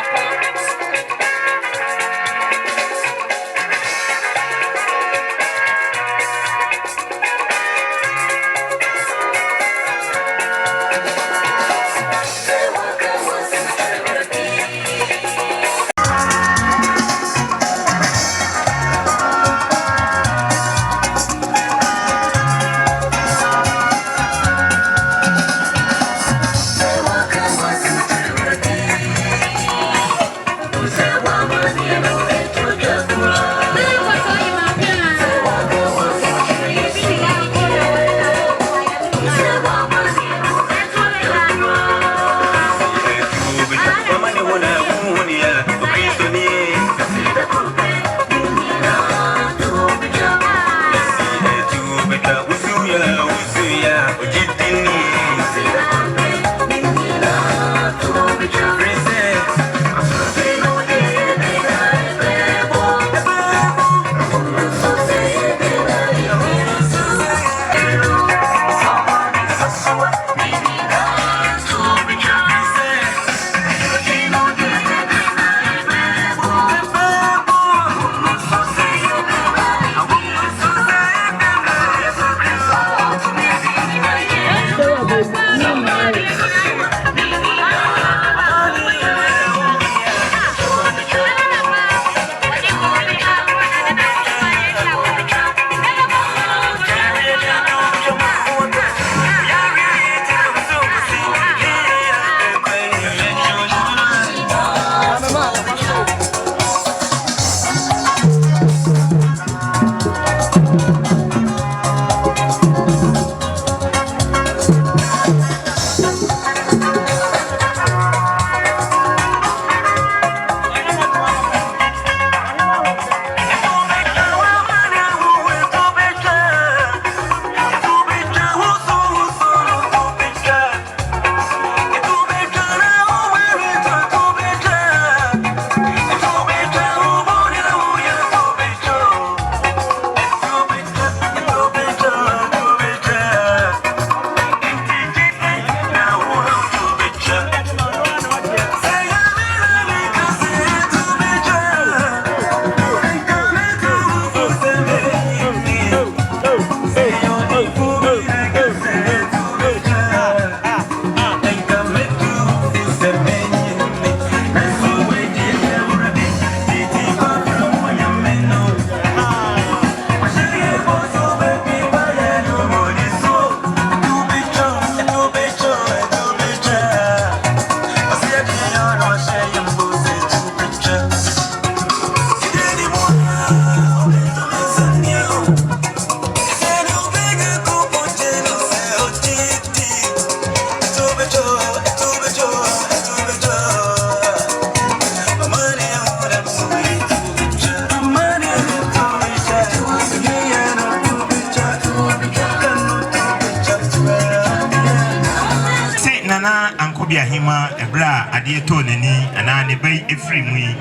Nana Ankobia Hima, a bra, a dear Tonani, and I debate a free me.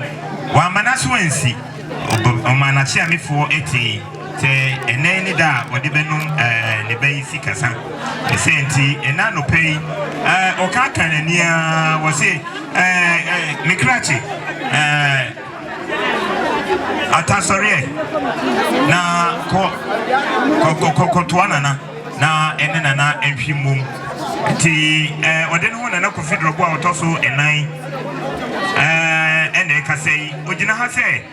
One Manaswensi, or Manachia me for 80, and any da, or the Benum, the basic as a senti, and I no pay, or Kakan near was it, Mikrachi, Atasore, na Kotuana, na Enana, and Pimum. Ti odeni ho na Kofi Drobo a otoso enan ene ka sei ogina ha sei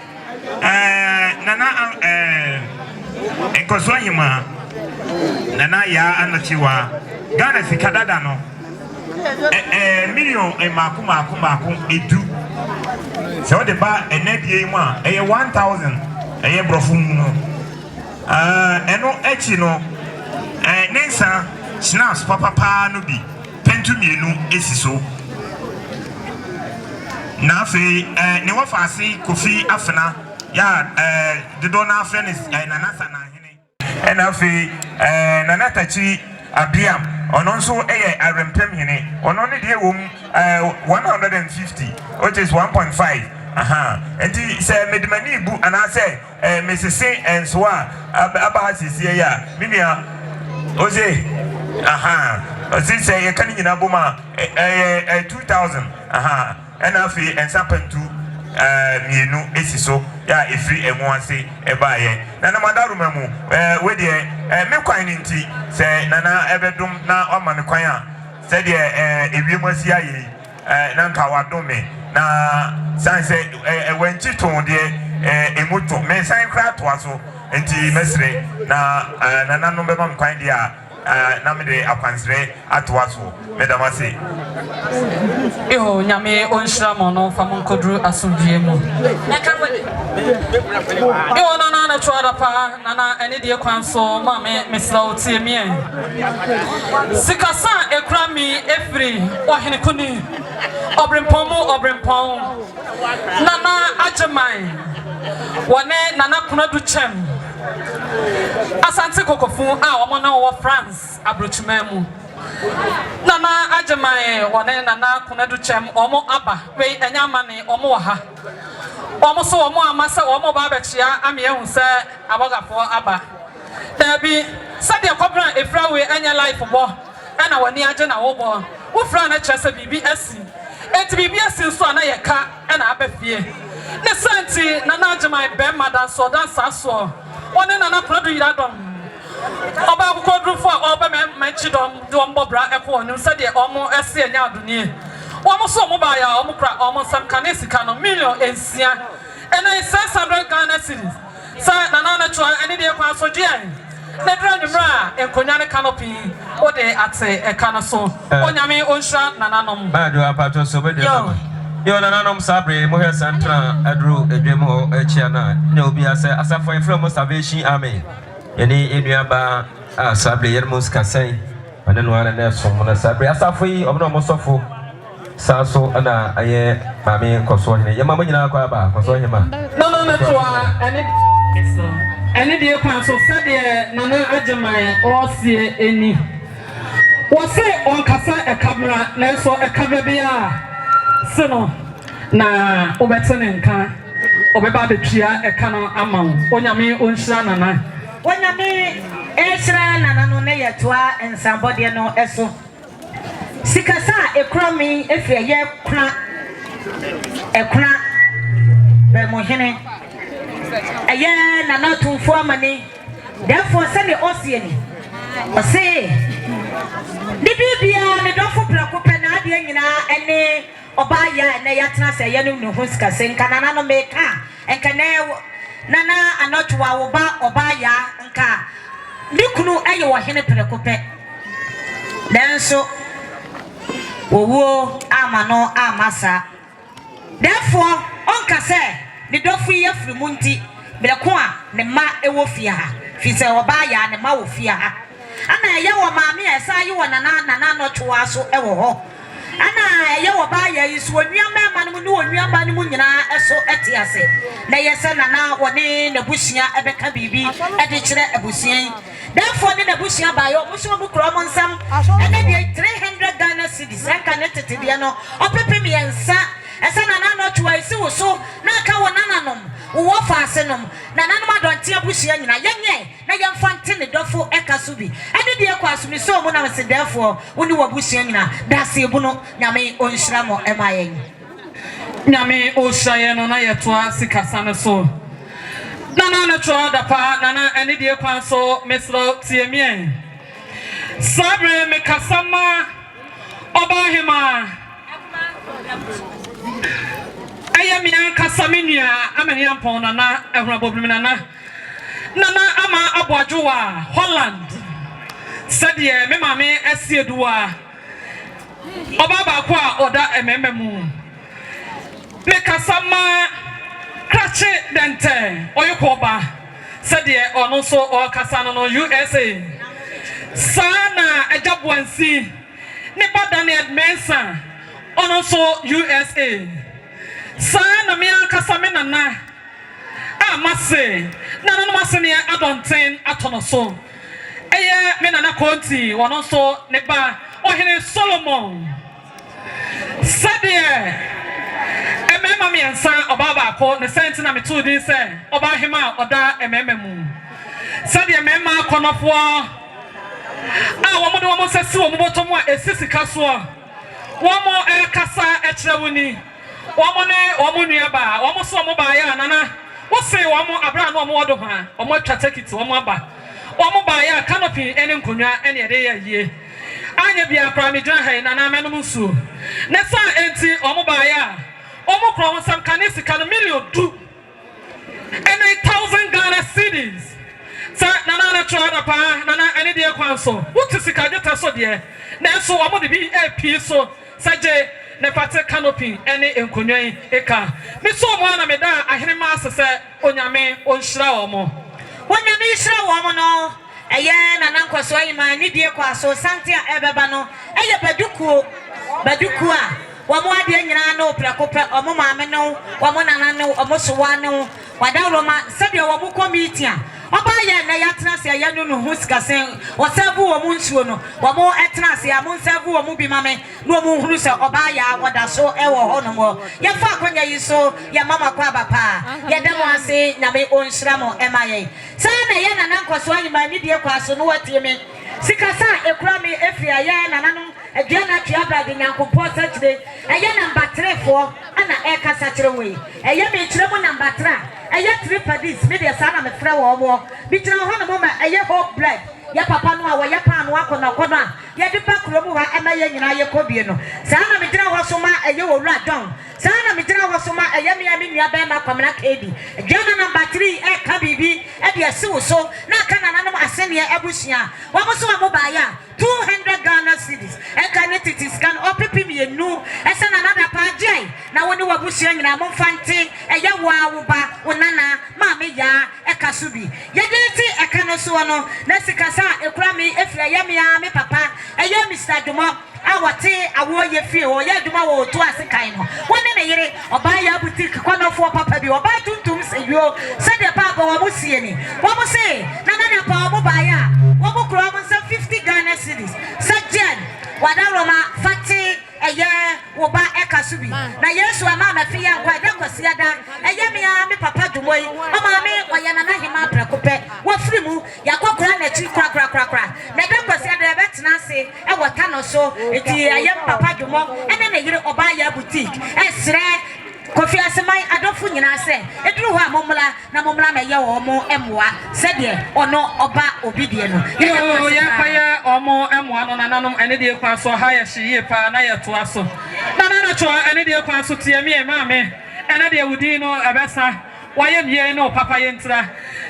nana enkoso ahima nana ya Anokyewaa Ghana sikadada no million maku edu se o de ba enadie mu a 1000 eye brofo mu no eno echi no nensa snaps papa no bi pentu mienu esiso na fe ne wo faase Kofi afena ya de dona afena nana sana hene na fe nana tachi abiam ono nso arempem hene ono ne de wom 150 which is 1.5 enti se medimani bu ana se mesese enso aba sisi ya minia oze since you can't in Abuma 2000, and I feel and something to Mienu Esiso, ya if free and one say a buyer. Nana Madarumamu, where the Milquine in tea, say Nana Ebedum na Omanquaya, said if you must see Nankawa Dome, na Sanse when Chito, dear Emuto, may sign crap was so, and tea mesre na Nana Nomebam Quindia. Namide akwansre atwaso medamase eho nyame onhira mono famonkodru asomdwemu eho nana na twara pa nana ene de kwanso ma me mesla otie mie sikasa ekrami efri ohene kuni obrempon nana ajeman wone nana kunadu chem Asante Kokofu a wamona wo France abrochimemu nana ajemae wone nana kunadu chem omo aba we enyamane omo ha omo so omo amasa omo ba bechia ame ehun se abogafo aba dabi sade kobran efra we enya life bo na woni age na wo bo wo fra na chese bibi asi enti bibi asi so na yeka na abafie ne santi nana ajemae be madan so dan saso one nana produ yadom oba ko drufo oba me chidom do mbobra ekwo nim se de omo ese anya aduni omo so mo ba ya omo kra omo sam kanesika no million ensia ena 600 Ghana cedis sa nana na chwa ene de kwa so gian ne dra nyumra enkonya ne canopy o de ate e kana so onyame onhra nana nom ba do apato so be de yo nana nom sabre mo he central adru edwem ho echiana ne obi ase asafo from Salvation Army yeni enuaba sabre yermus kasai ane no ana na so mo na sabre asafo yi obno mo sofo saso ana aye mame koso ne yema mo nyina kwa ba koso hema no twa ene de kwa so sade nana ajeman o sie eni wo se on kasa e camera na so e camera bia Sino na obetene nka obeba betwia eka no amawo onyame onhira nana onyame ehira nana no ne yetoa ensambode no eso sikasa ekromi efie ye ekra be mohene eye nana tumfo amani therefore se ne osieni ose ni bibia ne dofo prakope na ade nyina ene YaaYaa na yatna se ye no ho sika se nka nana no meka enka ne nana Anokyewaa wo ba YaaYaa nka dikunu eye wo hene prekope denso owo amano amasa therefore onka se ni dofu ye frimu nti breko a ne ma ewo fia ha fi se YaaYaa ne ma wo fia ha ana ye wo maame esa ye wo nana Anokyewaa so ewo ho ana ye YaaYaa isu onuama ma no mu onuama no mu nyina eso etiase na yese nana woni nabusia ebeka bibi ede kire abusia therefore ni nabusia ba yo muso mu kro mo nsam ene de 300 Ghana cities enka ne tete de no opepe miensa esa na na no twa isi wo so na ka wo nananom wo fa ase nom na nanom adonte abusia nyina yenye na yemfante ne dofo eka so bi ade de kwa so mi so mu na se therefore woni wo abusia nyina da se bu no nyame onhyira mo emayen nyame o hyaye no na yetoa sikasa ne so nana na twa da pa nana ene de kwa so meslo tiemien sabre me kasama obahima ayami an kasamenia amani ampon nana ehuraboblim nana ama aboajowa Holland said ye me mame esieduwa obaba kwa oda emememu me kasama krache dente oyokoba said ye ono so o kasano no USA sana ejabwansi ne Daniel Mensa ono so USA sana me kasame nana amase nana no masene adonten atono so eye me nana konti wono so ne ba ohene Solomon sadie emema me ensa obaba ko ne senti na metu din se oba hema oda emememu sadie mema konofo womo de womo sesi womo botomo a esisika so womo kasa ekrewuni womo ne womo nuaba womo so womo ba ya nana wo say womo abra no womo wodo ha womo atwa ticket womo aba womo ba ya canopy ene nkonwa ene ede ya yie anya bia kra me dwan ha nana menom nsu ne sa enti womo ba ya womo kra won sam kanisika no million 2 and 1,000 Ghana cedis sa nana na twa pa nana ene de kwanso wutisika jeta so de na so womo de bi ap so saje ne pate canopy ene enkonwan eka me so mo na me da ahene ma asese onyame onhyira wo mo onyame hyira wo mo no eye nana nkwaso ayima ni die kwaso sante a ebeba no eye baduku a wo mo ade nyina na oprakopa omo maame no wo mo nana no omo sowa no wadawroma sabe wo mo committee a oba ya na yatena se ya no hu sikasen wo sabu wo mu nsuo no wo mo etena se ya mo sabu wo mu bi mame no mo hunu se oba ya woda so e wo ho no mo ya fa akonya yi so ya mama kwa bapa ya demo ase na me onhyira mo emaye sa na ye na nankoso anyima ni die kwa so no watie me sikasa ekura me efia ya na nanom aduana tuabra de nyankopo sakyire eye number 3 fo ana e kasa kyire we eye me kyire mo number 3 eye 3 padis me de sa na me frɛ wo mo bi kyire ho no mo ma eye hope blood ya papa no a wo ya pa no akona a ya de pa kromu ha ema ye nyina ye kobie no sa na me gyina ho so ma eye wo wura don sa na me gyina ho so ma eye me ya me nua ba ma kwamna kedi aduana number 3 e ka bibi e de asiwo so na aka na nanom asene e abusia wo mo so mo ba ya 200 Ghana cedis e ka ne titis kan opepi me nu e se na nada pa jai na woni wabusia nyina mo fante e ya wa wo ba wo nana ma me ya e ka subi ye de ti e ka no so no na sikasa ekura me efia ya me ya me papa e ya Mr. Dumo awate awo ye fie o ya duma wo to asikan no woni ne yire oba ya boutique kwanofo papa bi oba tuntum seyo se de papa wo musie ni wo mo se na pa wo ba ya wo mo kro mo 50 Ghana cedis sajen wadaroma fati eye wo ba ekasubi na Yesu ama ma fi ya kwa da kwasia da eye me papa Dumo yi o ma me oye na hima prakope wo firi mu yakokora na chi kra na da kwasia da betena se e wota no so eti eye papa Dumo ene na yire oba ya boutique esre Kofiase mai adofo nyina se eduru ho amomla na momla me ye wo mo emwa sede ono oba obidie no ya paya omo emwa no nananom ene de kwa so ha ya hyiye pa na ye to aso nana cho ene de kwa so tie me maame ene de wudi no abesa waye mie no papa ye ntra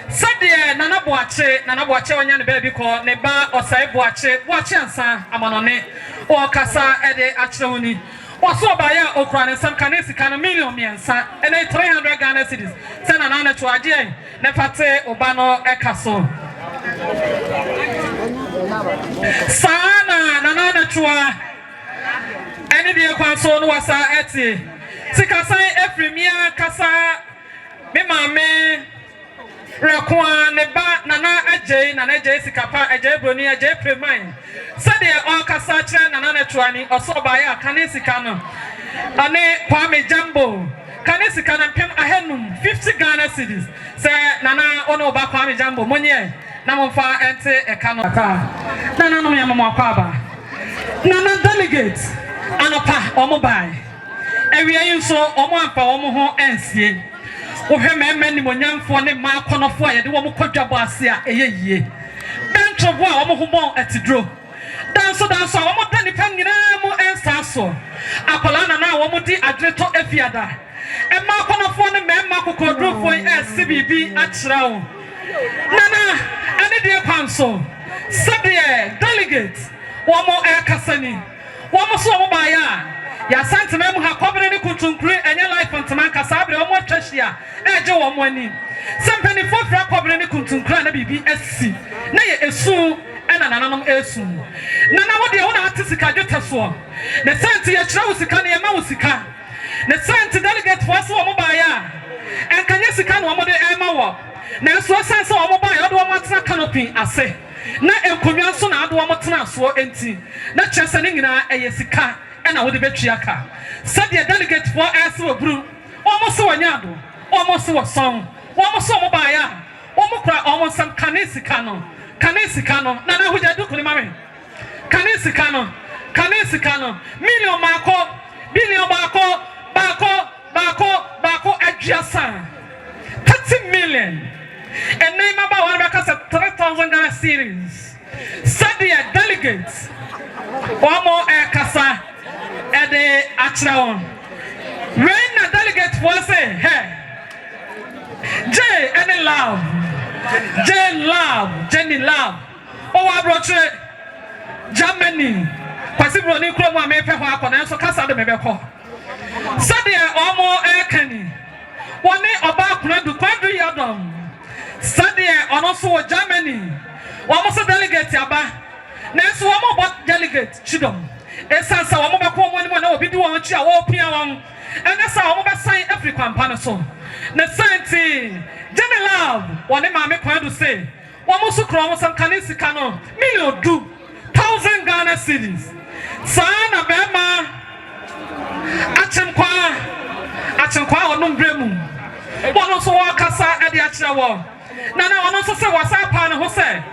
sede nana boache onya ne ba bi ko ne ba osai boache ansa amanone o kasa ede akyerewuni waso baya okran sam kanesi kan million miensa and 300 Ghana cedis sana na cho ade ne fate oba no ekaso sana na choa ene de kwanso no wasa eti sikasan efremia kasa me mame rekwa ne ba nana agye sikapa agye broni agye preman sade o kasa kire nana Achuani also by a Kanisicano. Ane Kwame Jambo. Kanisicano Pim Ahenum 50 Ghana cities. Say Nana Ono ba Kwame Jambo Monye. Namofa ente Ekanota. Nana no Yamakwaba. Nana delegates. Anopa Omobai. Ewi ayin so omo ampa omo ho ensie. Wo hwe memmani monyamfo ne ma konofo a ye de wo mo kodwabo ase a eyeyie. Bentrobo a omo ho bon atidro. Danso omo dani pa nyina mu ensa so. Akola na na wo mo di adreto afiada. E ma konofo ne memma kokodrofo e CBB akira wo. Nana ene de kwanso. Sabe delegate wo mo e kasani. Wo mo so mo ba ya ya santime mu ha kobere ne kuntunkure enye life ntama kasabre omo twahia eje wo mo ani sempeni fofra kobere ne kuntunkure na bibi asi na ye esu ena nananom esu nana wo de wo na atisika dwetaso ne senti ye kira wo sika ne ye ma wo sika ne senti delegate for so wo ba ya enkanye sika no wo de ema wo na so sense wo ba ya do wo matena canopy ase na enkonwa so na ado wo matena so enti na kyese ne nyina eye sika ena wo de betwiaka said delegate for us wo bru almost so nyado almost so song almost so mobile almost cry almost some kanisika no na na huja du kuni mame kanisika no million mako billion bako adjasa 30 million and name about one because 3,000 Ghana series said delegates one more kasa Ede Achraon. When a delegate was say, hey, Jenny Love. Oh, I brought you Germany. Possibly, only Chroma may pay for a so Casa de Mebeco. Sadia Omo Ekani. One day about Kunadu Quadri Adam. Sadia on also Germany. Almost a delegate Yaba. Next one more delegate Chidom. Esa sa wo mobako mo ni mo na obi di won chi a wo pia won ene sa wo mobe sign every campaign so na senti Jenny Love woni ma me kwan do say wo mo su kro wo sam kanisika no million 2,000 Ghana cedis sa na be ma achenkwa onum bremu wono so wo kasa e de akire wo na wono so se wasa ne ho say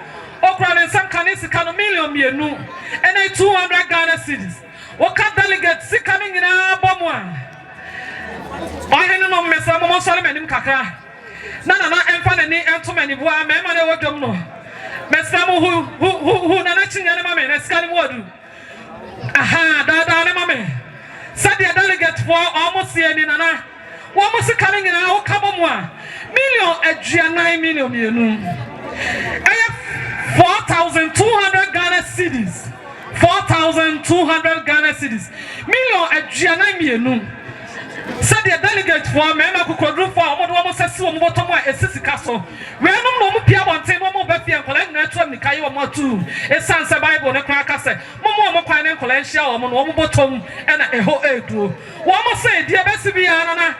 Okra some kanisika million mienu and 200 Ghana cedis. What delegates coming in our bomb? I don't know, Miss Amon Solomon in Kakra. Nana and Fanny and too many boy, Mamma, what don't know. Miss Samu who Nanachin and Mamma and Scanning Wadu. Aha, that Mamma. Said the delegate for almost here in Nana. What was coming in our Kabamwa? Million at G9 million mienu. 4,200 Ghana cedis. 4,200 Ghana cedis. Million at Gianamienu. Said the delegate for Mema Kukodru for almost a swim bottom a sissy castle. We are no Pia one table, more Betty and collect natural Nikayo Motu. A Sans Bible, a cracker said, Momo Quine and Collencia, one bottom and a whole edu. One must say, dear Bessie Biana.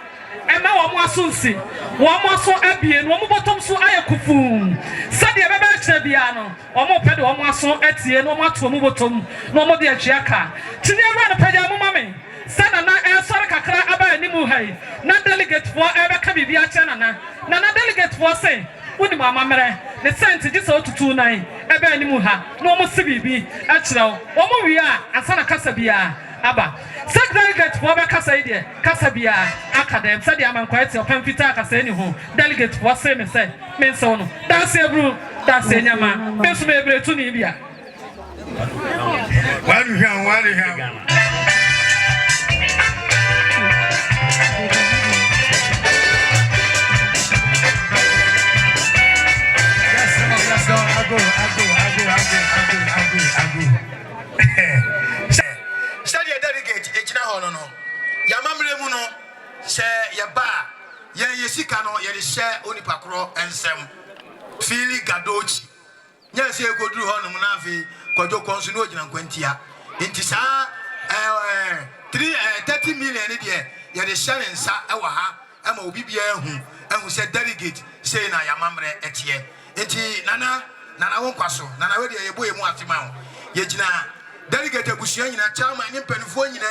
Emma Wasunsi, one more so happy and one bottom so I kufu. Sadia Bebiano, one more pedal, one more so etienne, no more to Mubotum, no more dear Chiaka. Tinia ran a pajama mammy. Sana na Saraka Aba Nimuhai, not delegate for Abacabia Chanana, Nana delegate for say, Woody Mamma, the sent this out to 2-9, Aba Nimuha, no more CBB, Achro, one more we are, and Sana Casabia. Aba. Said delegate for Casabia, Casabia, Academ, said the Amanquet of Pamphita Casani, delegate for same said, Mensono, that's a brew, that's a Yama, Miss Mabel to Nibia. What do you have? Study a delegate, Echina Hono. Yamamre Muno, say Yaba, Yesikano, Yerisha, Unipacro, and Sam. Fili Gadochi. Yes, you go do Hono Munavi, Kojo Consuno and Quentia. Intisa 30 million a year, Yerisha and Sa Awaha, Bibia, and who said delegate, saying I am Mamre Etie. Eti Nana won't pass, Nana, where you boy, Matimau. Yejina. delegate abusuan nyina chairman ne mpanifo nyina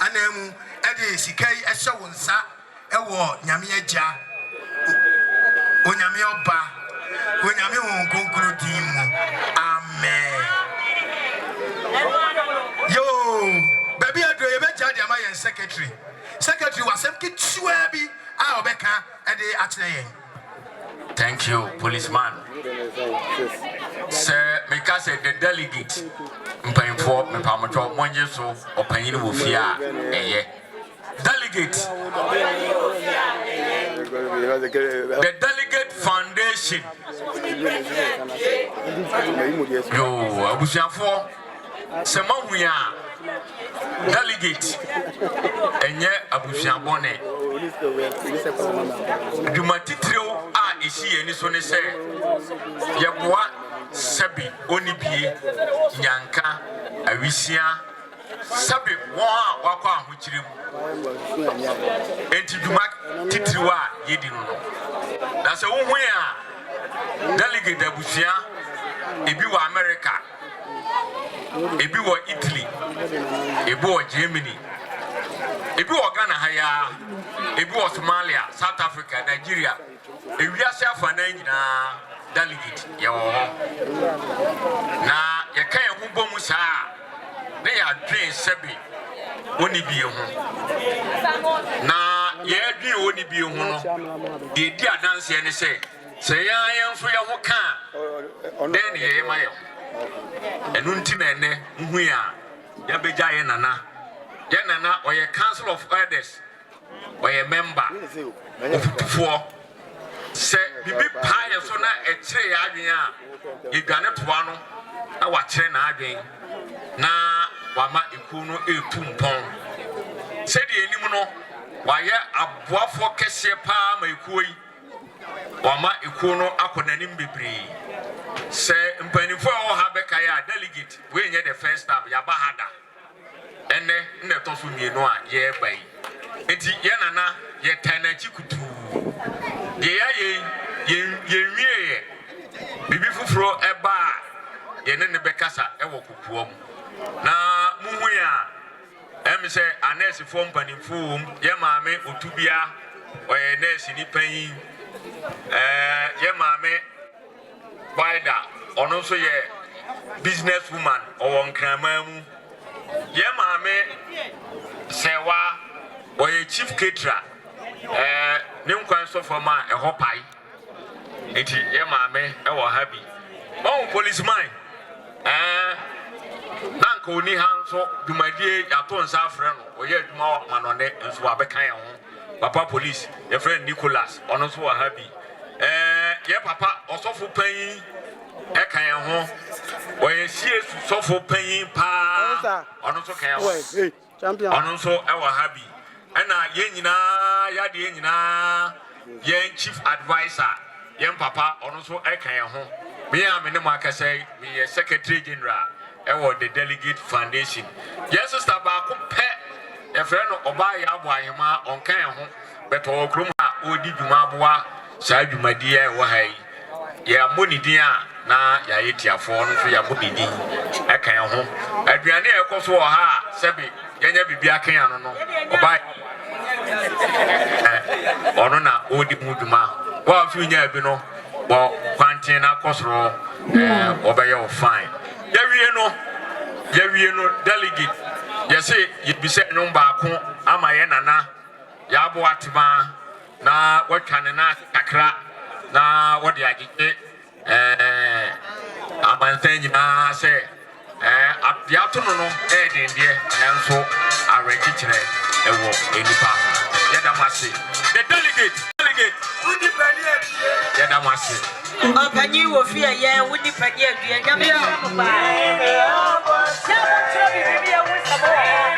anamu ede sikai ehye wonsa ewo nyame agya onyame oba onyame won konkuru dimu amen yo baby ado ye be jade ama yen secretary wasem kitwa bi a obeka ede akyere yen. Thank you, policeman. Sir, because the delegate mpaying for me pamacho monje so opanyini wo fia delegate the delegate foundation yo abusiafo se mahuya delegate enye abusiabone dumatitrio a eshi eni so ne se yeboa sabi onibie nyanka awisia sabi wa wakwa ahuchirim enti duma titiriwa yedi no na se wo a delegate abusia ebi wa America ebi wa Italy ebi wa Germany ebi wa Ghana haya ebi wa Somalia, South Africa, Nigeria ewiase afana nyina delegate yawo na yeka ye humbo mu saa ne ya dwen sebi oni bie ho na ye dwen oni bie ho no de di adanse ne se ya nso ya ho ka den ye mayo enu nti na ene hu ya beja ye nana oye council of elders oye member of se bibi paye so na ekire ya adwen a yedwane toa no na wa kire na adwen na wama eku no etumpon se de enim no waye aboafo kese pa ma eku yi wama eku no akonanim bebre se mpanifo o ha beka ya delegate we nye the first time ya bahada ene ne to so mienu a ye bai enti ye nana ye tanachi kutu ye ya ye wie bibi fufuro eba ye ne bekasa ewo kukuom na muhu ya se anesi fo mpanifo ye maame otubia oye nesi ni panyin ye maame Baida ono so ye business woman o nkrama mu ye maame sewa oye chief caterer ne nkwan so forma ehopai enti ye maame ewo habi bon policeman nanka oni hanso dumadie yato nsa afre no oye aduma manone nso abekan ye ho papa police ye friend Nicholas ono so wa habi ye papa osofo panyin ekan ye ho oye sie sofo panyin pa ono so kan ye champion ono so ewa habi na ye nyina ya de ye nyina ye chief advisor ye papa ono so ekan ye ho me am ne mo akasai me ye secretary general ewo the delegate foundation yes sister ba ko pe e frɛ no oba ya abo ahema onkan ye ho beto okrum a odi dwuma aboa saa dwumadie wo hai ya monidin a na ya yetiafo no so ya monidin aka ya ho aduane e koso wo ha sebi yenya bibia kan ya no oba ono na odi mu dwuma wa fi nya bi no bo kwantin na kosoro obeye o fine ya wie no delegate ya say yibise no ba ko ama ye nana ya bo atema na watwane na kakra na wode agite amantan nyina se abiato no edendie nanso arekikire ewo enipa yedamase the delegate wudi panie yedamase opanyi wo fi ye wudi panie adua nyame ya mo ba ya mo tro bi ya wusabo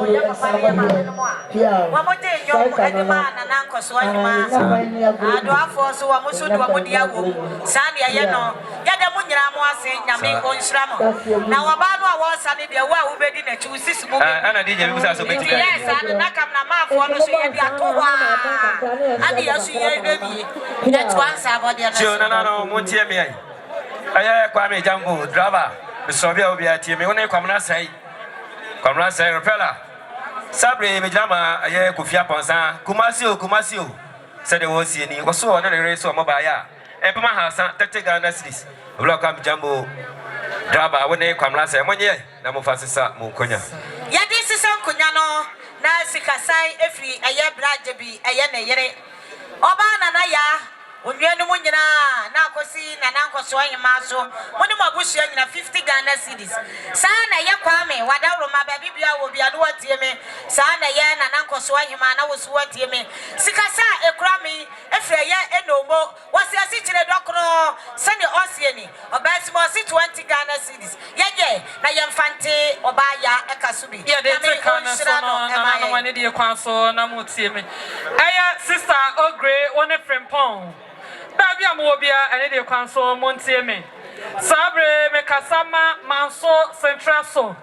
de sabia pia wamote nyom adima na nanko so anyima adoafo so wa muso do wa dia wo san ya ye no ya da munyira mo ase nyame onhira mo na waba no a wo sane de wa wo bedi na chi sisi mo ana DJ bi sa so beti yes ana na kam na mafo no so ye dia to wa ani ya su ye bebi net one sabodi na so no montie me ai aya kwa me jambo driver be so bia obi atie me wona kwamna sai repeller sabre me jama aya Kofi Aponsa kumasi o said the was ni waso ona le reso mo ba ya e pema hasa 30 Ghana cedis block am jambo driver wona kwamna sai monye na mo fasisa mo konya ya di sisa konya no na sikasai efri aya braje bi aya na yere oba na ya onwenu mu nyina na akosi na nankoso anyima so moni mabusu nyina 50 Ghana cedis saa na ye kwame wadawro ma ba bibia wo bia no watie me saa na ye na nankoso anyima na wo so watie me sikasa ekurami efre ye enomo wasi asi kire dokro sani osieni obasimo si 20 Ghana cedis ye na ye mfante oba ya ekasubi ye de tekana so no na wani de kwanso na mutie me aya sister Ogre one frimpon Baby amobia ene de kwanso montie me sabre me kasama manso central so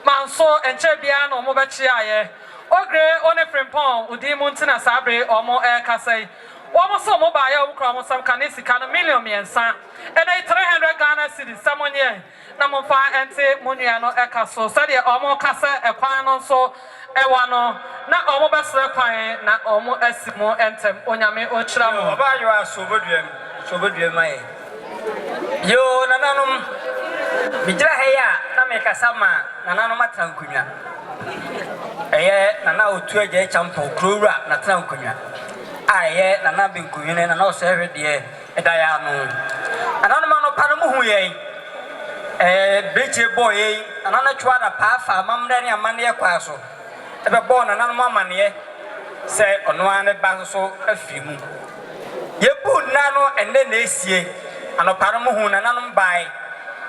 manso enche bia no mo bechi aye Ogre one frimpon udi montina sabre omo kasai omo so mo ba ya ukra mo sam kanisi kan million miensa ene 300 Ghana cedis samonye na mo fa ente monua no ekaso sade omo kasa ekwan no so ewano na omo basre kwan na omo asimo entem onyame ochira mo oba yo asoboduem mai yo nananom bijira heya na me kasama nananom atankunya eye nana otu eje champo krowura na tankunya aye nana binkunyene nana osehwe de edaya no nananom no pano mu huye beche boy nana chwada pa fa mamre ne amane kwaso ebe bo na nanu amane se ono ane ba so afimu yebu nanu enne na esie anopare mu hu na nanu bai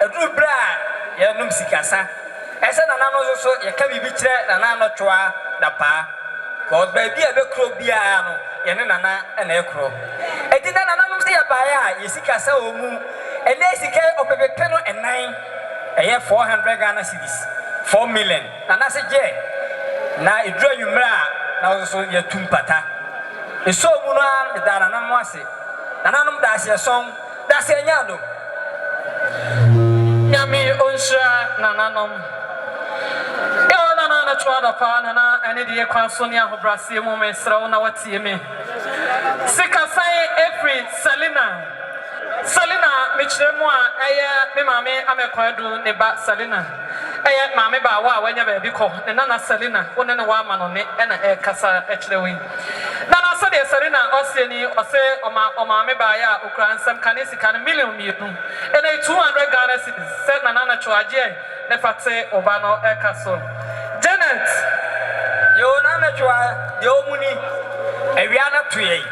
eduru bra ye num sikasa ese na nanu so ye ka bibi kire na nanu twa da pa ko ba bi ebe kro bia no ye ne nana na ekro edina na nanu se ya bai a ye sikasa omu enne sike opepepe no enan eye 400 Ghana cedis 4 million na se je na idro yumra na so ye tumpata eso mu na dara na mo ase na nanum da ase son da se nyado nyame onsha na nanom yo na chwa da pa na ene de kwanso ne ahobrase mu mesra na watie me sikasai every Salina michiremu a eye me mame amekwadu ne ba Salina eye mame ba wa wanya ba bi ko ne nana Salina wona ne wa ma no ne na kasa ekirewi nana so de Salina osieni ose o mame ba ya okran sam kanisi kan million mienu ene 200 Ghana cedis se nana chwaje ne fate oba no kaso Janet yo nana chwa yo muni ewia na tuye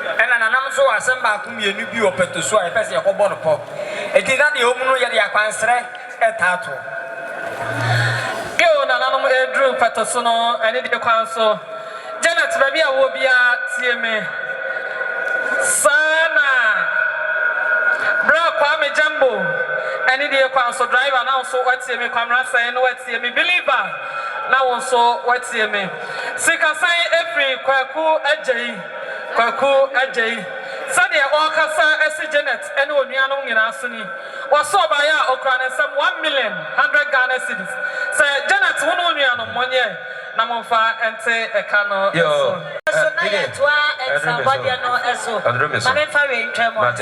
ena nanam so asem ba kum yenu bi opeto so a pese yakobo no po eti na de omu no ye de akwansere etato yo nanam edru peto so no ene de kwanso Janet ba bia wo bia tie me sana bra kwa me jambo ene de kwanso driver na so watie me kwamra sai no watie me believer na won so watie me sikasai every kwaku ajei sade okasa esi Janet ene onuanom nyina so ni waso ba ya okran sam 1 million 100 Ghana cedis se Janet wono onuanom monye na monfa ente ekano eso na ye toa somebody no eso mame fa we ntwemo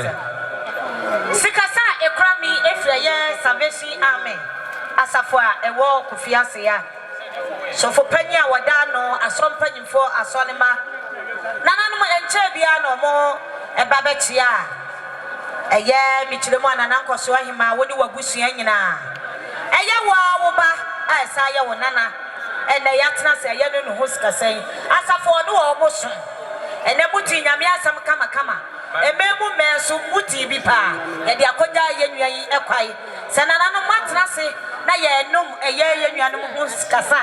sikasa ekrami efraye salvation amen asafo a ewo Kofiase ya so for panya wadano asompanyimfo asonema nananum enche bia no mo ebabetia eye michiremu ananankoso ahima woni wagusua nyina eye wo ba asa ye wo nana ene yatena se ye no hoskasen asafo no wo boso ene buti nyame asam kama ememu meso buti bi pa ye de akoja ye nwan yi ekwai se nananum matena se na ye num eye ye nwanum hoskasa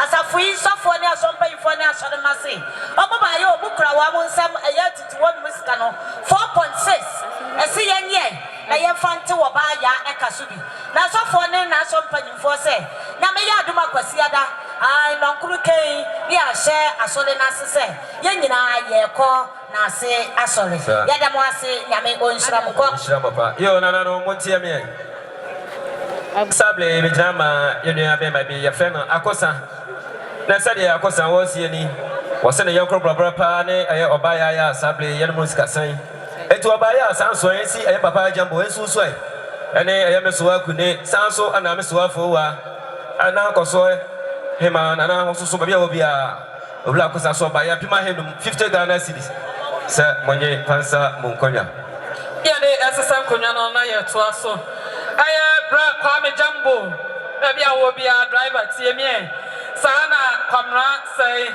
asafo free software near some pay for near Shadamasi. Obayo, Bukra, one some a year to 1 Muscano, 4.6. I see I am Fanti Wabaya Ekasubi. Now, so for name, now some penny for say. Namaya Duma Quasiada, I don't crukay, yeah, share a solena say. Yanina, ye call, now say, a sorry. Yadamasi, Yame on Shramapa. Yo, no, what's your name? Sable, Mijama, you know, I be your friend, Akosa. Nasadia Akosa was any. Was in a young brother, Pane, or YaaYaa, Sable, Yanmuska saying. Et to YaaYaa, sounds so easy, a papa jumbo and Susway. And I am a Suakune, sounds so, and I'm a Suafua. And now Kosoy, him and I also will be a black saw by a Pima 50 Ghana cities. Sir, Monye Pansa Munkonya. Yeah, they as a Sam Kunyano Naya to us. I am Kwame Jumbo. Maybe I will be a driver, TMA. Sana, Kamra, say,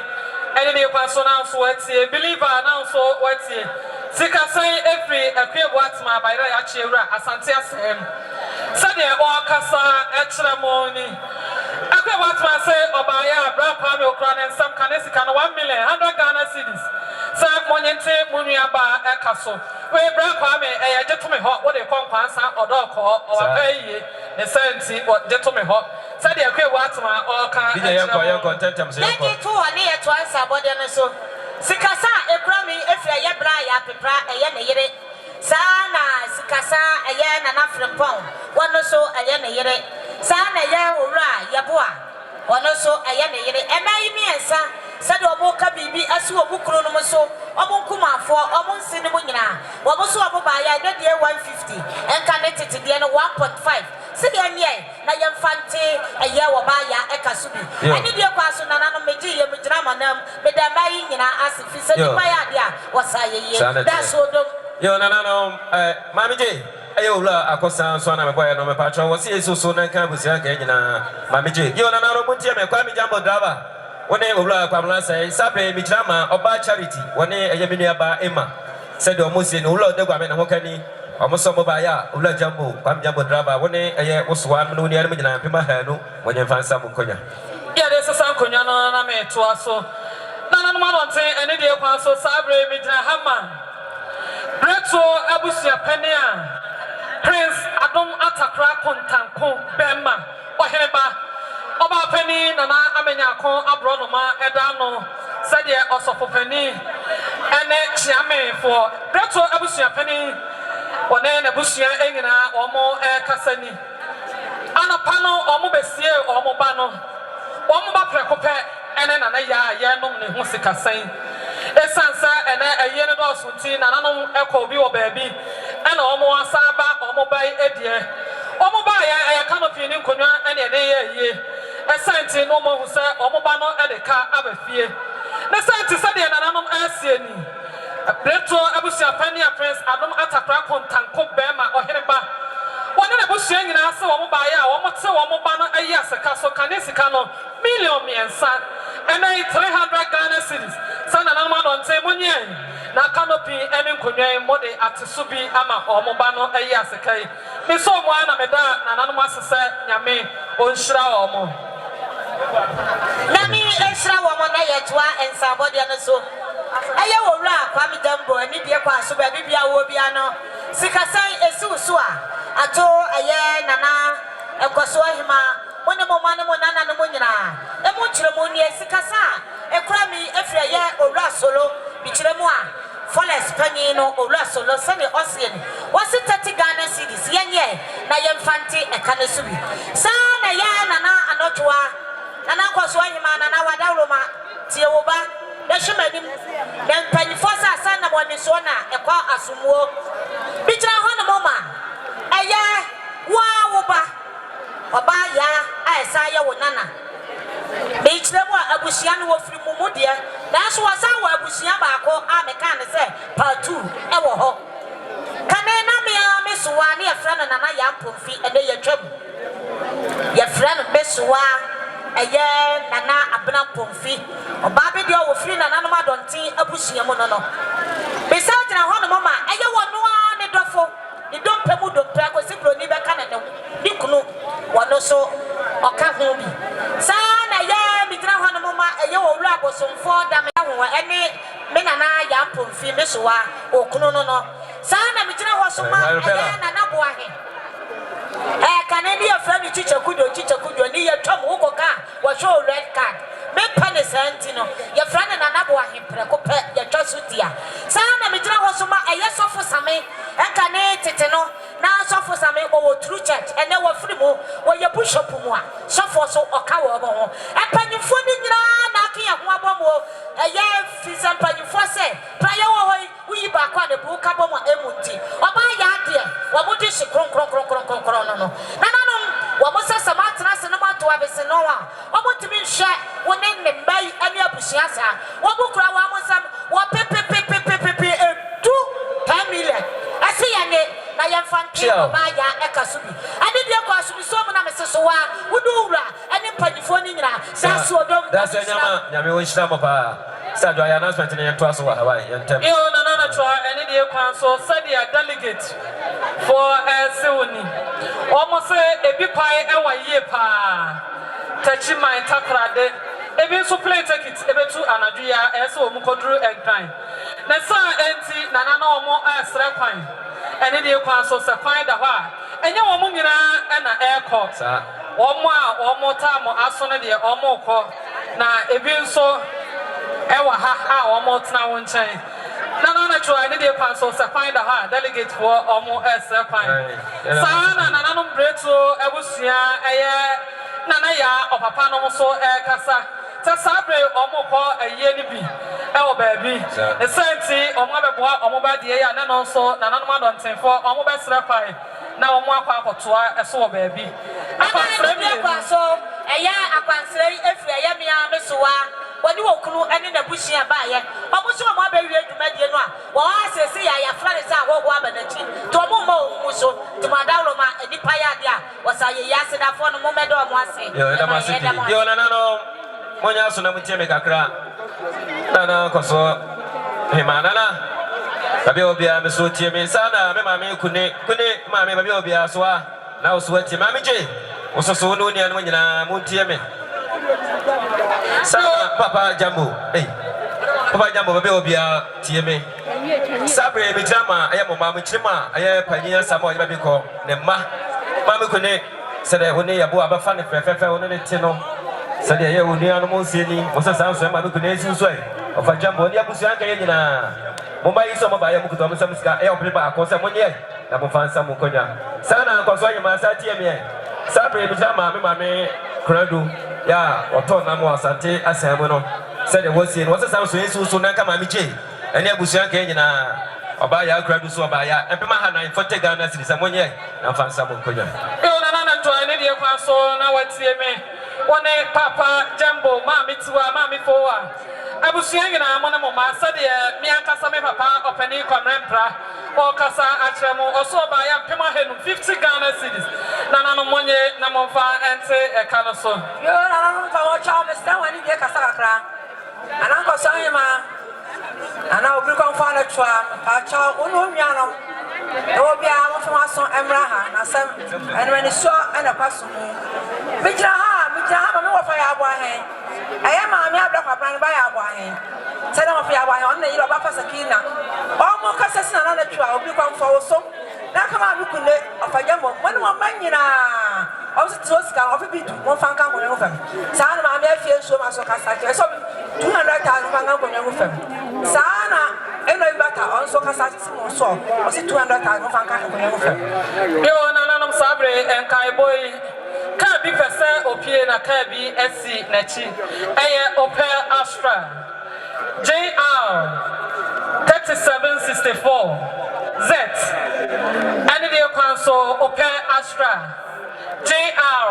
enemy person also what's a believer, and also what's it. Sika say every a queer what's my by Rachira, Asantia Sam. Sunday or Casa, extra morning. I queer what's my say, Obaya, Brad Kwame Okran, and some Canesican 1 million, 100 Ghana cities. Sam Moniente, Muniaba, Ekaso. Where Brad Kwame, a gentleman hot, what they call Pansa or dog or a pay, the same what gentleman hot. Sunday, I queer what's my all kind of content. Thank you to a near twice about the so. Sikasa, a Grammy, if I am Braya, Pepra, a yen Sana, Sikasa, a yen and Afrin pound, one also a yen Sana, ya ura, Yabua, one also a yen and I mean, sir, said Oboka Bibi, as you a bookronomoso, Omonkuma for Omon Cinnamona, Waboso Abobaya, the year 150, and connected to the end 1.5. Sidian ye, Nayam Fante, a YaaYaa Ekasubi. I need your person and I'm a Media with Dramanum, but I'm buying in our ass if you said my idea was I. That's what yo, no, Mammy J. Ayola, Akosa, son of a boy, no, my patron was here so soon and can be saying, Mammy J. You know, Muntia, Kwame Jumbo Drava. One day, Ola Kwamla say, Sape, Mijama, or by charity, one day, a Yaminia by Emma. Said the Musin, Ula, the Guaman, Hokani. Almost some Baya, Ula Jumbo, Pam Jumbo Drava, one day a was one no near Midna, Pima Hano, when you find some Konya. Yeah, there's a Sam Kunyano, and I made to us so. None of my say any day upon so Sabre Midna Hamman. Breto Abusia Penia, Prince Adam Atakra Contanco, Bemma, or Heba, Oba Penny, Nana Amenyako, Abronoma, Edano, Sadia, also for Penny, and then Chiame for Breto Abusia Penny. One a bushia engina or more air cassani. Anapano or Mobesia or Mobano. Omba Precope and then a YaaYaa no Musika saying. A sansa and a yenado sutin and an echo view baby and Omo Saba or Mobile Edia. Omobaya a canopy in Kunya and a day a saint no more who say Omobano and a car of a fear. The saint is a anonymous Asiani. Breto Abusia Pania Prince Adam Atakra Contanco Bema or Heba. One of the Bushing in Asa Omobaya, Omoto Omobana, a yes, a castle Canesicano, million and son, and 300 Ghana cities. Son and Aman on Temunia. Now canopy and Kunya Mode at Subi Ama or Mobano, a yes, a Kay. Miss Oman Ameda, and Anonymous said, Yame, on Shra Omo. Nami extra woman, and somebody and so. Ayo ra Kwame Jumbo ani bia kwa so ba bibia wo bia no sikasan esu so a ato aye nana ekoso hima woni mo mane mo nana no mo nyina e mo kire mo ni sikasa e kura mi efre ye owra solo bi kire mo a Forest Penny no owra solo sani osien wasi 30 Ghana cedis yenye na yemfanti e kane subi sa na ya nana anotoa nana kwaso hima nana wadawroma tie wo ba Yashmanim, then Pennyfosa, son of one is one, a call Asumo. Bicha Hona Moma, Aya, Waoba, Obaya, I saw your Nana. Beach them were a Bushian of Mumudia, that's what our Bushiaba call Amekan say, part 2, ever ho. Canena, Miss Wani, a friend and a young Pumfi, and they are trouble. Your friend Bessua. Aye, Nana Abna Pomfi, or Baby Dio free and Anama don't see a bushy mono. Besides, I want a mama, I don't want no one duffo. You don't pay wood of Prago Sipro Niba Canada. You know, one also or can't be. Son, I am Mitra Hanamo more than any men and I am from Fimisua or Kunono. Sana Michina was so much and Abuahi. Can any of friendly teacher could near Tom Ugoka was show red card. Make penny sentino, your friend and Anabuahi, Precope, your Josutia. Sana Michina was so much a yes of Sami, and Canetino, now suffer Sami over true church, and there were free more where you push up more, suffer so or cow. And Penny Funding knocking at Wabamo, a year Fizan Penny Fosse, prior we back on the book of Emunti, or by Yadia, what would you say? No, what was a Samatras and about to have a Senora? What would you mean share one in the bay and your Pusiasa? What book I want some? What pepe 2 million. I see I am fancy by Ekasubi. I did your cost to be so many Mrs. Woodura and in Panifonia. That's a Yami Start your announcement in your class. You know, any day council said they are delegate for Sewini. Almost a big pie our year pa. Touching my takrade. Even so play tickets, even to Anadria, so Mukodru and Pine. Nessa empty, Nanano more as Rapine. Any day council supply the wa. And your woman and an air court. One more time or Assonadia or more court. Now, even so. Ewa ha almost now one chain. Nana try any day council find a hard delegate for almost as a fine. Sana Nanum Breto, Ebusia, Nanaya, or Papano so Casa. Tasabre almost a year be. Oh, baby. The same or mother or mobile day, and then also Nanama don't say for almost rapine. Now, more papa to a so baby. I can't so a year I can say if I am Yamesua. When you walk any the bush by it, I was so my baby to Mediana. Well, I say, I have friends out what woman to a moment, to my Daloma, and the Paya was I yesterday for a moment or once. You're no one else on the Timicacra. Nana Coso, Himanana, Babia, Miss Timmy, Sana, Mammy, Kune, Mammy, Babia, Swa, now sweaty Mammy J. Was a so noon when you're Muntiame. Papa Jambo, hey, Papa Jambo, Babia, TMA. Sabre, Mijama, I am a Mamma Chima, I am Pioneer Samoa, Babico, Nema, Mamma Kune, said I would never have a funny fair on the Tino. Said I would near no more city, was a sound of Mamma Kune's way of a Jambo, Yapusianka. Mumbai is some of Ayamukum, some sky, I'll prepare a cosa one year. I will find some Mukonya. Sana, Consoy, Massa TMA. Sabre, Mijama, Mamma, Cradu. Yeah, or told Namo Sante as Samuel said it was in what's a sound so Nakamamiche, and Yabusian or by our graduates or by and Pamahana for Tegana city someone yet, and found some Koya. Nana to an India council, now what's here, one Papa Jambo, Mammy to a Mammy for I was saying, I'm on a moment, said Miaka Same Papa of any Conrempra. Or Casa Achamo, also by a Pimahan 50 Ghana cities. Nana Monye, Namofa, and say a canoso. You don't know child is down when you get Casacra. And Uncle Sayama, and I will become father to a child, Unomiano. There will be a from us on Emraha, and when it's so and a person. Mijaha, no fire by I am a mere black brand by our wine. Send off your wine on the Yoruba Sakina. Almost Casas and another 12 become for so. Now come out, you could of a young one man, you know. I was a Tosca of a bit, one fan come on over. Sana, my mere fear so much of Cassatia. So 200,000 man on your film. Sana, and no better also Cassatia, so was it 200,000 fan come on your film. You know, Sabre and Kaiboy. Kabi pese opie na kabi SC nachi eye Opel Astra JR 3764 Z and the console Opel Astra JR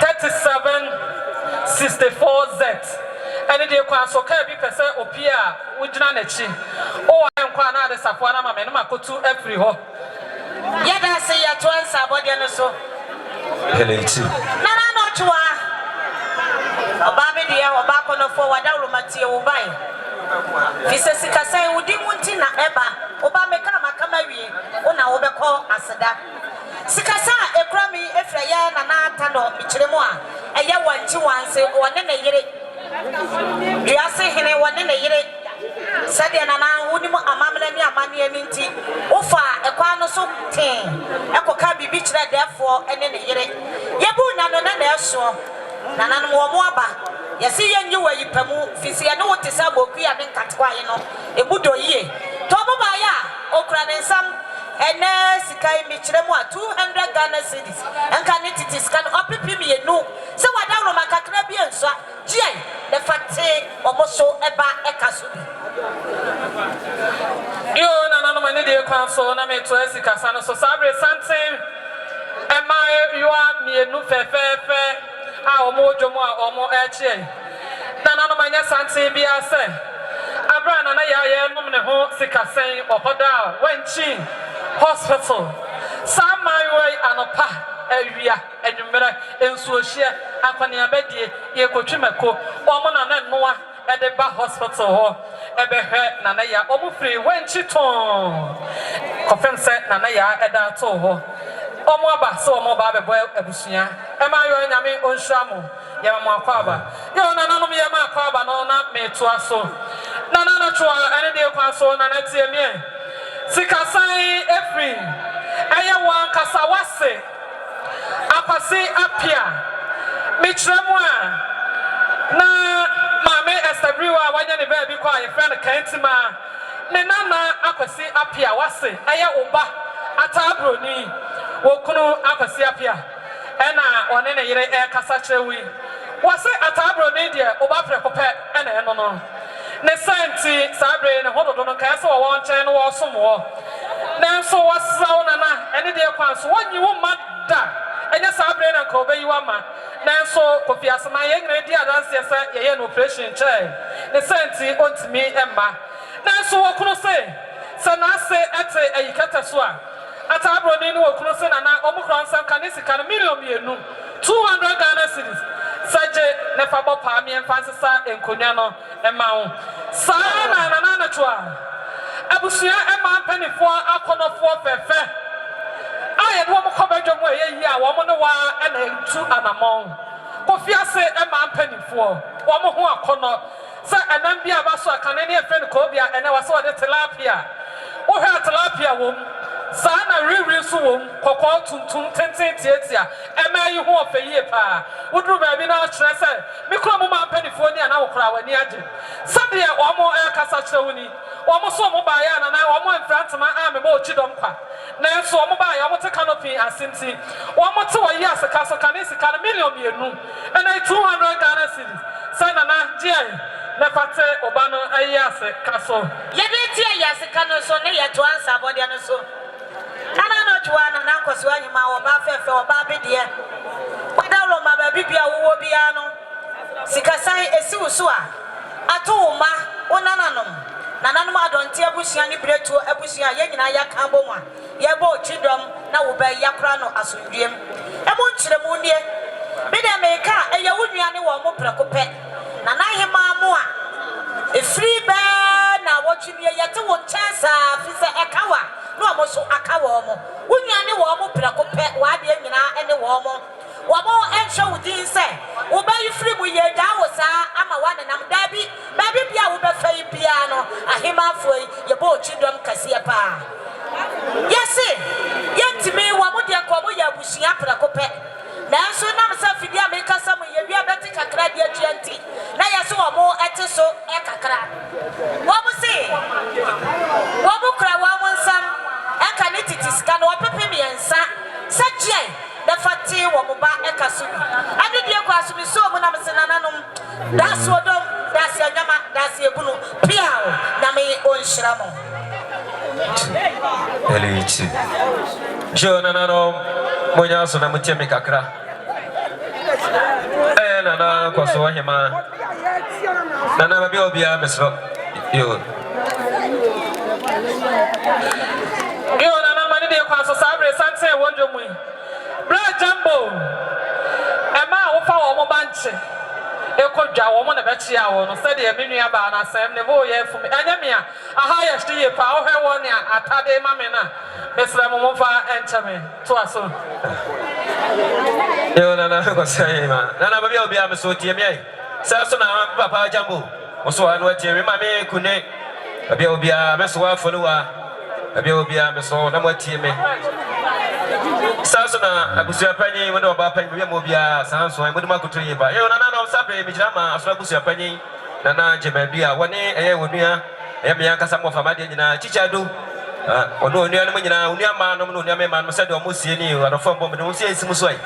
3764 Z and the console kabi pese opie ujina nachi o ankwa na de safwana ma me na makotu every ho yeda say ya twansa body no so Nana no chua. Obabe dia obako no forward awromati obai. Fisesika sai udi munti na eba. Oba meka makama wie. Ona obekọ aseda. Sikasa ekrami efraya na na atano ichiremu a eye wanchi wanse one na yire. Wiase hene wone ne yere sade na woni mu amamle ni amane ani nti ofa ekwa no so ten ekoka bibi kire defo ene ne yere yebu na no na eso nana no wo mo aba yesi yenyi wa yipamu fisi ya no wote sa boku ya ne nkatekwa ye no ebudo yie to baba ya okura ne nsam ene sikai mi kire mu a 200 Ghana cedis enka ne titi scan opipim ye no se wada ro makakra bi enso gie the fate omoso eba ekasubi yo nana no mane de kwa so na me to esika sa no so sabre something ema you are me nu fe a omo dwomo a omo eche nana no manya something bi ase abra nana ya num ne ho sika sen ohoda wenchi hospital samaiwe anopa awia enwumere ensuohia akwani abedie ye kotwemako omo nana noa ede ba hospital ho ebehwe nana ya omo free wenchi ton confirm say nana ya eda to ho omo aba so omo ba bebo abusua ema yo nyame onhwamo ye ma akwaba yo nana no me ye ma akwaba no na me to aso nana no twa ene de kwa so nana tie me sikasan efri eye wan kasa wase akwase apia mitremu a na mame estabriwa wanya ne ba bi kwa ye friend kantima ne nana akwase apia wase eye oba atabroni wokunu akwase apia ena one ne yire kasa chewi wase atabroni de oba prekope ena eno no ne senti sabre ne hododo no kae so wo nchen no wo somo na so wasaw na ene de kwanso wonyi wo madda enya sabre na ko bayi wa ma na so Kofiase ma ye ngre di adanse se ye no operation chair ne senti ontimi emma na so wo kuno se na se ete ayikata so a atabro ni wo kuno se na omukron sam kanisika no million 200 Ghana cedis saje ne fa bo pa mi emfansesa enkonya no emma ho sa na twa abusua emma mpanifo akonofo fefe aye no mo kobadwom ye yi a wo mo ne wa na ntu anamon Kofiase emma mpanifo wo mo ho akono sa enam bia ba so akane ne efe ne ko bia ene wa so de tilapia wo ha tilapia wo sana riri so wo kokon tuntum tenten tietia ema yi ho ofeyie pa woduru ba bi na kire se mikro mo ma panifo ni ana wokra wani age sade o mo kasa kire woni o mo so mo ba ya na o mo mfrantema a me mo chidom kwa na so o mo ba ya o mo te canopy asinti o mo te wo yi asaka so kanisika na million mienu ena 200 Ghana cedis sana na gie na pate obano ayase kaso ye de tie yasika no so ne ye to ansa body no so nana no twa na nkoso anyima wo ba fefe wo ba bedie wadalo ma ba bibia wo bia no sikasan esiwuso a ato ma onananom nananom adonte abusia ni bretu abusia ye nyina ya kambo mu a ye bo chidom na wo ba yakra no asundwem e mo nkyeremu nie bi de meka eye wonnuane wo mo prekope nana hema mo a efri ba na wo twimie yete wo chansa fise ekawa no amoso akawo mo wonnuane wo mo prekope wa de nyina ene wo mo enhwe wudin se wo ba yifri mu ye da wo sa ama wa nenam dabi bia wo be fai bia no ahema foi ye bo chidom kase pa yesi yentime wo mo de ko mo ya busia prekope na so nam sa fidi America sam ye bia beti kakra de atuanti na yeso wo mo ete so e kakra wo mo se wo mo kra wo mo nsam e ka ne titiska no pepe miensa saje da fati wo mo ba e kasubi ade de ko asubi so mo nam se nananom da so dom da se anyama da se ebunu piao na me onhyira mo Elichi Jona nano monya so na mutie me kakra nana kwaso wahema nana babi obia mesro yo nana mani de kwaso sabre sante wonjo mu bra jambo ema wo fa wo mo banche ekodwa wo mo na bechi a wo no se de menua ba na sem ne bo ye fumi anyamia aha ya shtiye pa wo hwe wo ne atade ma me na besra mo fa enchame to aso yo nana kwaso wahema nana babi obia meso tie mi ai Sasona Papa Jambo, also I know Jerry Mammy Kune, a Biobia, Messoa Follower, a Biobia, Messo, no more Timmy. Sasona, I was your penny when about Penny Mobia, Sanso, and Budamaku tree, but you know, Sabre, Mijama, as well as your penny, Nana Jebia, 1 year with me, Emiaka some of Amadina, Chichadu. Although near man, no man, said almost any other form of no say some way.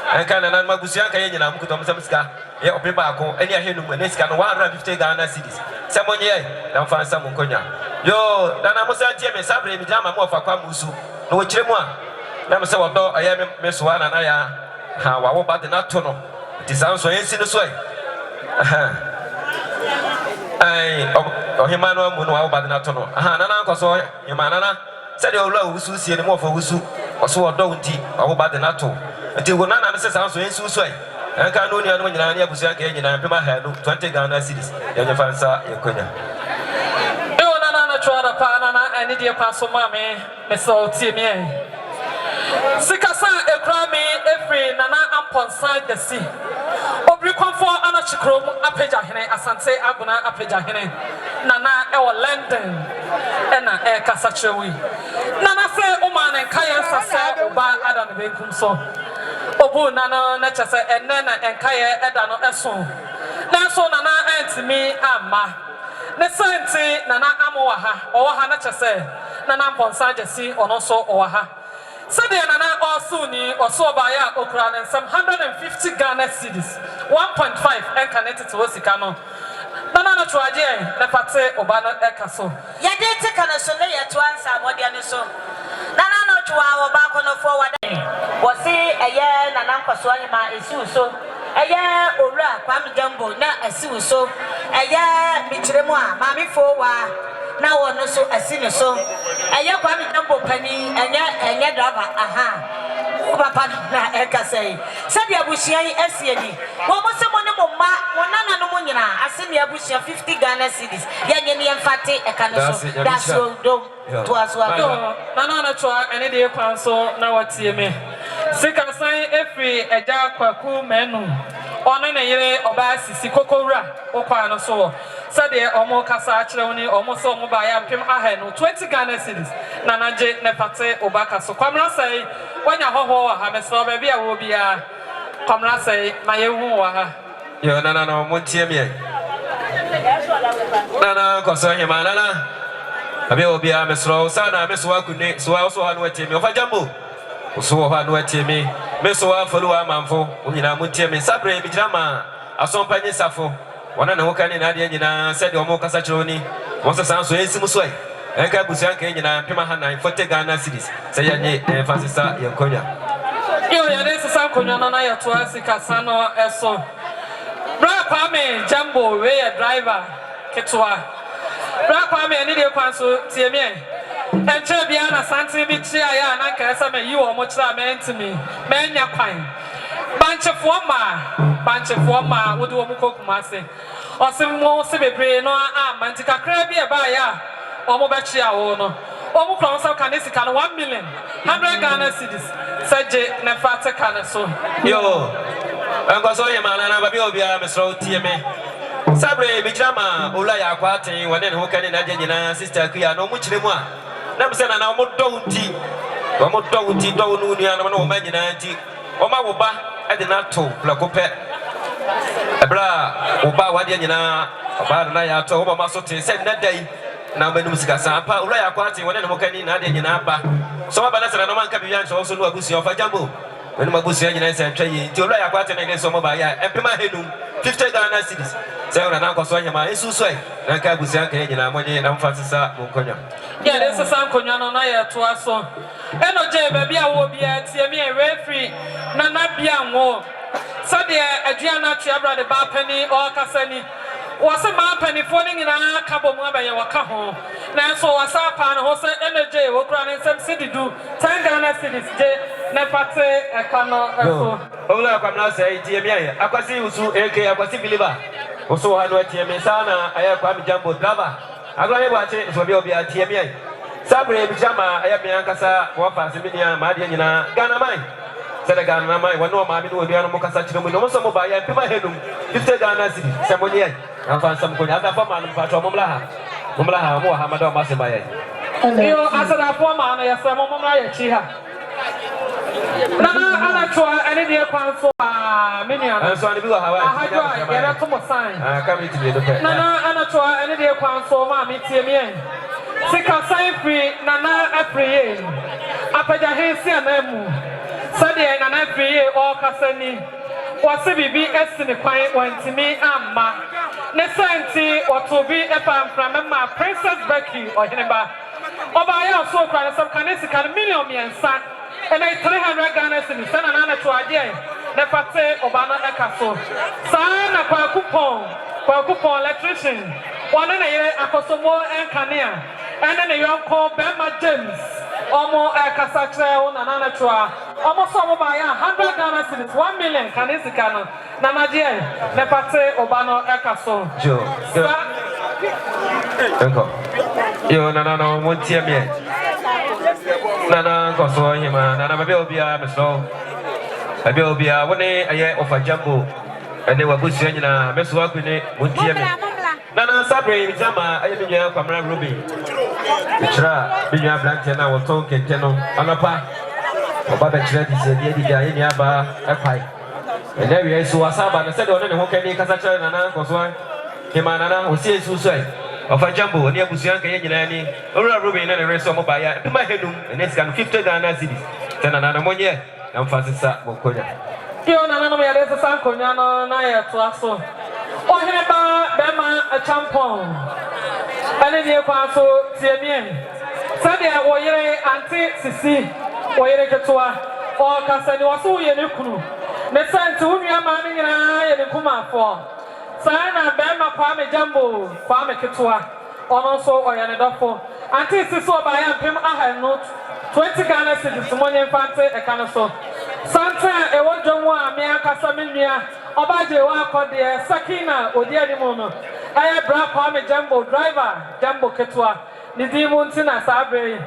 I can't Magusianka and Amkutomska, Yapibaco, any of him when it's got 150 Ghana cities. Someone here, don't find some Konya. Yo, Dana Musa Jimmy Sabre, Jama Mofa Kamusu, no Chemwa. Namasawa, I am Miss One and I how I about the Natuno. It is also in this way. Himano Muno about the Natuno. Nana Coso, Himanana, said your low Susi and more for Usu, or so don't tea, or about the Nato. Until one answers also in Susway. And can't only when you're near Busanka and Pima had 20 Ghana cities. Then you find Yakunya. No, Nana, Trada Panana, and Idia Paso Mame, Meso Timmy. Sikasa a crummy every Nana upon side the sea. Obricon for Anachikrom, Apejahine, Asante Abuna Apejahine, Nana our London, and a Casachewi. Nana say, Oman and Kaya Sasa, Oba Adan Benkumso. Obu Nana Natchasa and Nana and Kaya Edano Esso. Naso Nana and me, Amma. Nesante Nana Amoaha, or Hanachase, Nana Ponside the sea, or also Oaha. Sadia Nana or Suni or Sobaya Okran and some 150 Ghana cities, 1.5 and connected to Osikano. Nana Traje, Nepate, Obana Ekaso. Yadete Canasole at once, Abodianiso. Nana to our back on the forward. Was see a year Nanampa Swalima is so. A year Ora, Pam Jumbo, not a so. A year Mitremua, Mammy Forward. Now on also a sinner so. A year Pam Jumbo Penny, and yet driver, aha. Papa Eka say. Sadia Bushia, SCD. What was someone of Nana Monina? I send the Abusia 50 Ghana cities. Yanni and Fatty, a canoe. That's so dope to us. Nana try any day council now what see me. Sick and sign every a dark Kwaku menu. On a year of Bassi, Kokora, Okano so. Sadia Omo Casachoni, almost so mobile, Pim Ahen, 20 Ghana cities. Nana J. Nepate, Obaka. So come and say, when your ho have a saw, maybe I will be a come and say, my own. Yo, Nana, no, Montier. Nana, concerning Manana. I will be a Miss Rosana, Miss Wakune, so I also had what Timmy of a jumbo. So had what Timmy, Miss Wafalua Mamfo, Unina Muntiemi, Sabre, Bijama, a son penny Safo. One and Hokan in Adiana said Omoka Sachoni, was a sound so easy. And Kabusanka in Pimahana, 40 Ghana cities, say and Francisca Yaa Anokyewaa. Yo, this is Sam Kunyana to Asika Sano Eso. Brapame, Jumbo, way a driver, Ketua. Brapame, and Idia Panso, Tiemie. And Chebiana Santi YaaYaa and Ankasame, you are much that meant to me. Men Yapine. Bunch of Wama, would do Mukokumase. Or some more Sibe, no arm, Mantica Crabia Baya, or Mobachia Ono. Omukron so Canisican 1 million, 100 Ghana cities, said Nefata Canaso. Yo, Uncle Soyman and Ababia, Mr. TMA. Sabre, Bijama, Ulaya Quati, one and who can in Adina, Sister Kia, no much more. Namson and Amotonti, Omotonti, Donunia, no Maginanti, Omawoba, Adinato, Placope, Abra, Oba Wadiana, Obanaya, Tomasote, said that day. Now, when Musika Sampa, Ulaya Quati, one and who can in Adina. So, Abanasa and Oman Cabian also know a Busi of a jumbo. When Mabusia and Train, to Ulaya Quati against Somabaya, and Pima Hedum, 50 Ghana cities. Say, and Uncle Soyama is Susway, and Kabusian and Amoni and Francisca Munkonya. Yeah, there's a Sam Konyano Naya to us. Enoje, baby, I will be at Tiamia referee, Nana Biamo. Sadia, Adriana Chiabra, the Bapeni, or Cassani. Was a Bapeni falling in a cabo mobile Wakaho. Now, so was up and Hosa Energy, Okran and some city do 10 Ghana cities, Nepate, a cano. Ola, come now say, Tiamia, Aquasi, Usu, AK, Aquasi Biliba. Also, I know Tiamisana, I have Kwame Jumbo Drava. I'm going to watch it, so we'll be at TMA. Sabre, Bijama, I have Biancasa, Wapa, Similia, Madiana, Ghana Mine. said again, Mamma, when no mammy will be on Mokasa, no some by a Pima Hedum, 50 Ghana City, Samonia, and found some good other form and Patro Mumlaha, Mohammed Massabay. You answer that poor man, I said, Mamma, Chiha. Nana try any dear council, Minion, and so I do have a sign. I come to the Nana try any dear council, Mammy, Timmy. Sika sign free, Nana April. Apaja Hesi and Emu. Sadia and April, or Cassani. Was a BB in the quiet one to me, Amma. Nesanti or to be a pan from Mamma, Princess Becky or Hineba. Obaya so cry some canisical million and son. And I 300 Ghana in the San Anna to a day. Nepate Obana Ekaso. Sana kwa coupon electrician. One in a year, Akosomo and Kania. And then a young called Bema James. Omo Ekasatra on Anana Chua. Almost over by 100 Ghana cities, 1 million Canisikano. Namadia, Nepate Obano Ekaso. Joe. Yo, Nana, won't tear me. Nana, Koso, him, Nana, Mabelbia, Misso. Mabelbia, 1 day a year of a jumbo. And they were pushing in a mess work with it, won't tear me. Nana, Sabre, Jama, I am in your camera, Ruby. Mitra, Binya Blantana, will talk and tell Anapa. Baba Trent is a lady, Yaba, a pipe. And there we are, so Asaba, and said, on the Hokani, Kasacha, Nana, Koswan, Kimanana, who says suicide. Of a jumbo near Busianka Yanani, or Ruby and the rest of Mobaya, to my head, and it's got 50 Ghana cities. Then another one year, and Francisca Mokoya. You know, there's a San Coniano, Naya to us. Oh, Heba, Bema, a champon. And then you pass so, Tiamien. Sadia, Oye, Auntie Sisi, Oye Katua, or Cassani was so Yanukunu. The son to whom you are manning and I and Kuma for. Sana Bema Pame Jumbo, Pame Ketua, or also Oyanadofo. Auntie Siso by Pim I note 20 Ghana cities, Money Infante, a canoso. Santa, a one Jomwa, Mia Casaminia, Obaje Wako, dear Sakina, or dear Dimono. I have brought Pame Jumbo driver, Jumbo Ketua, Nidimuntina Sabre.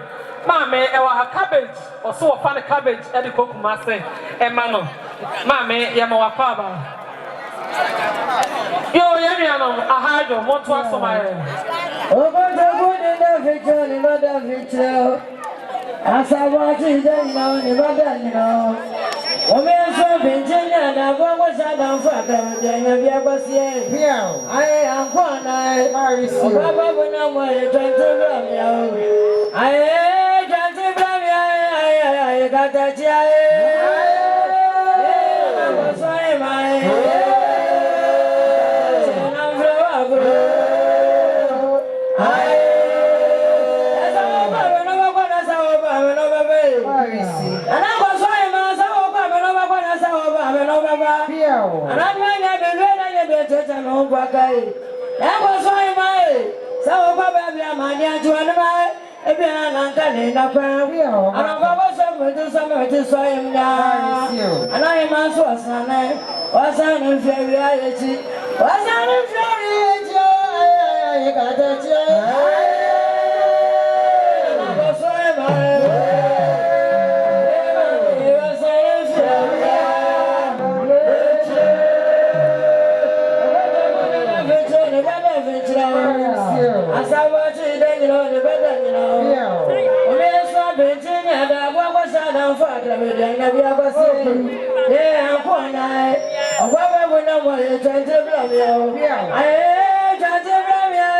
Mammy, our cabbage, or so a funny cabbage, Eddie Kokumase, Emano. Mammy, Yamawa Paba. Yo, Yamiano, a hard one, one twice for my Oh, but the wood in the picture, in the picture. As I watch it, then you know. Women from Virginia, and I was a down for them, then you ever see it. I am one, I see. Papa, when I'm trying to run you. I can't run you, I got that. I was my. And I'm going to be no Bakai. That was why my so Baba Mania to animal, a bit uncanny, and I'm going to summer to saw him now. And I am also a son, was an inferiority, was an inferiority. I got that. As I watch it, then you know the better, you know. We're so Virginia, that what was I down for? Never ever seen. Yeah, I'm going to. Whatever we know what you're trying to blame you. I trying to blame you.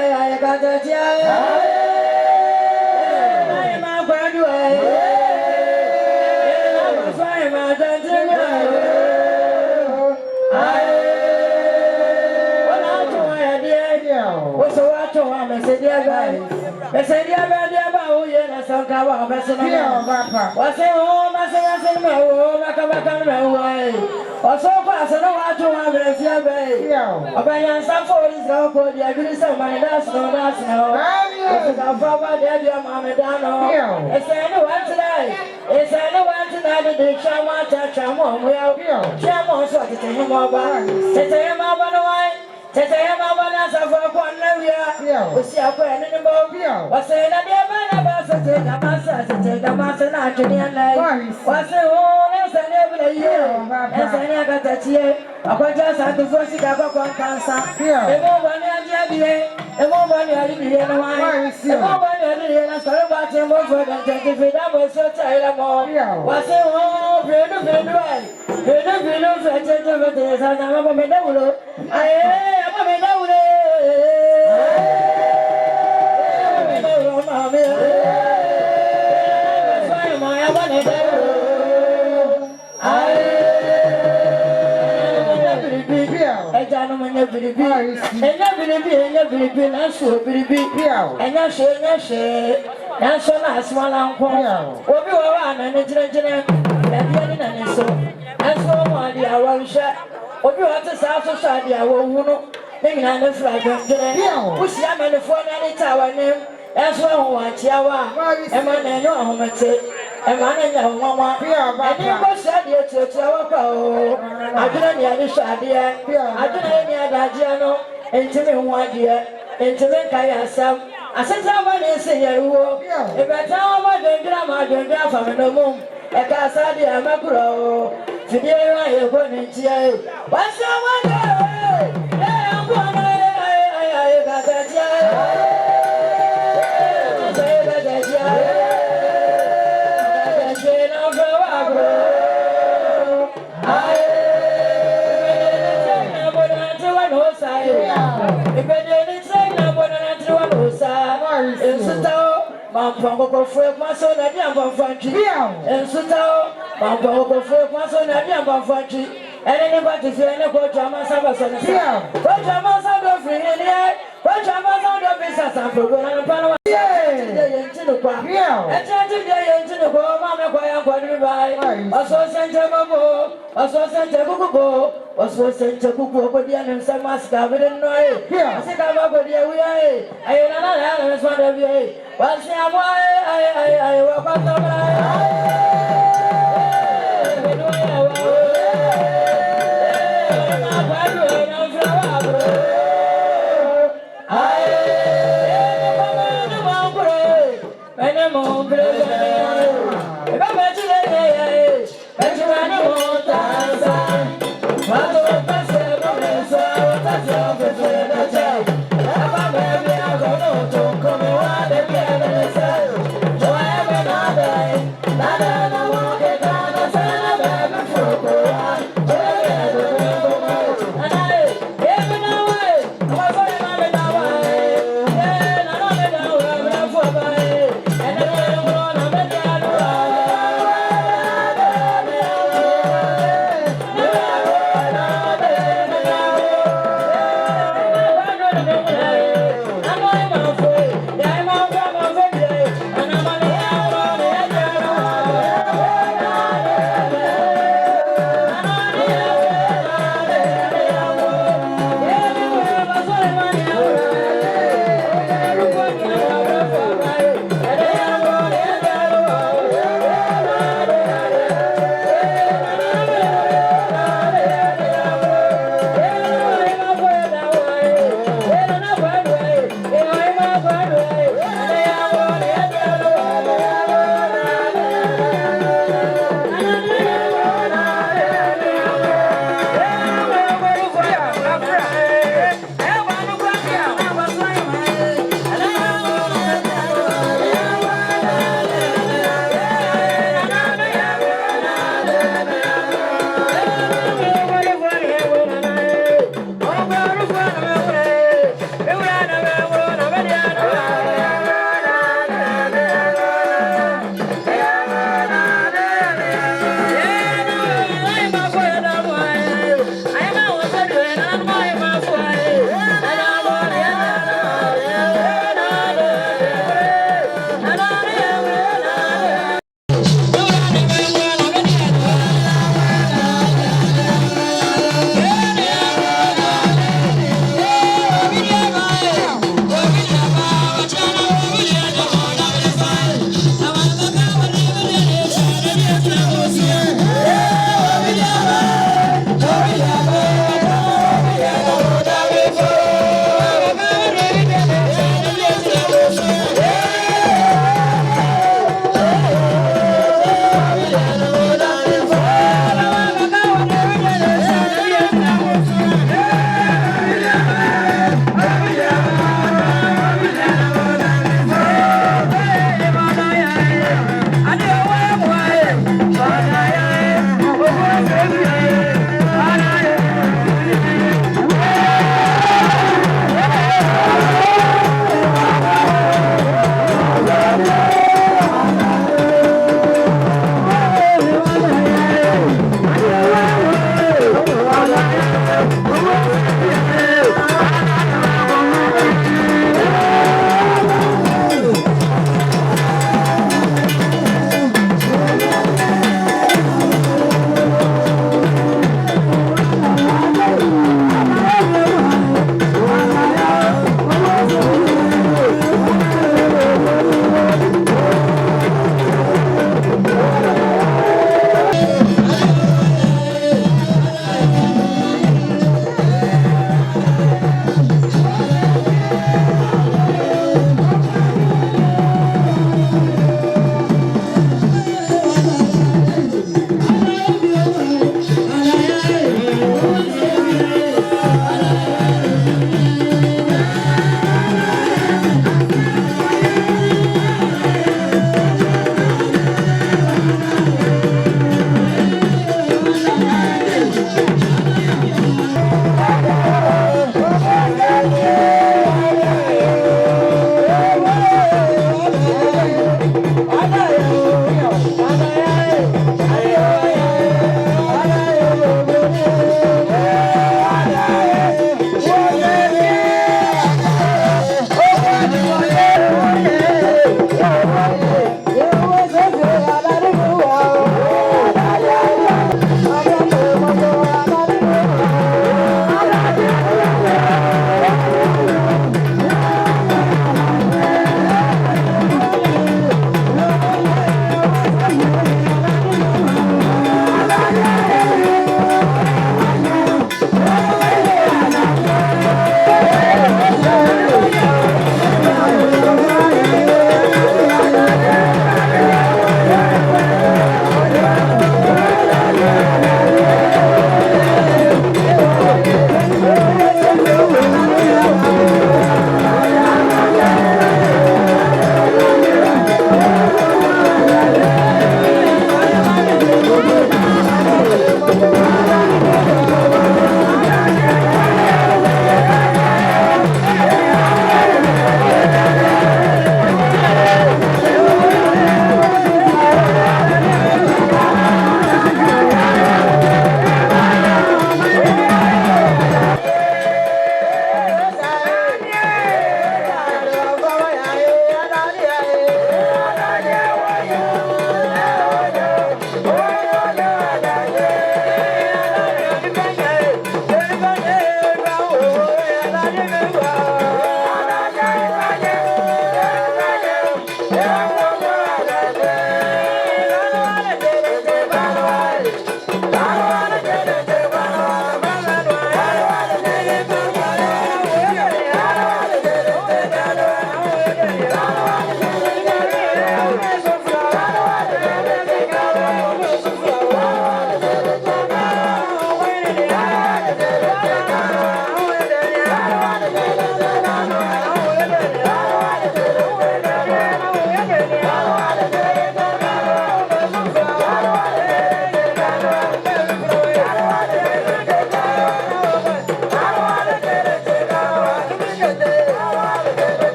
I got that. I am a graduate. I was trying my trying to blame you. What's the water? I said, dear guy. I said, dear guy, you know, some cover of a cinema. What's the home? I said, I come back on my way. Or so fast, I don't want to have a few bay. A bayan some for his dog, but the agree somebody that's no. This is our father, dear Mamma Dano. I said, no one today. I said, no one tonight. The Chama, Chama, Chama, so to take him over. Take him over the way. Tete Mabana Sava Quanavia, we see a pen in the boat. Was saying that the Banabas take a massa, take a massa, and I was saying, Mampong Kofiase na di ambon fanchi. Ensutao Mampong Kofiase na di ambon fanchi. Ene ni bati fi ene ko jama saba so na. Ko jama sa do free ni e. Ko jama sa do bisa sa progo na pa na. Yenti no kwa. Eche de yenti no ko ma me kwa ya kwa ni bai. Oso sente mabo, oso sente kukubo, oso sente kuku ko dia nem sa maska be no e. Asika ba ko dia wi e. Ayo na na na so da bi e. Wasi amo ai wa pa ta ba.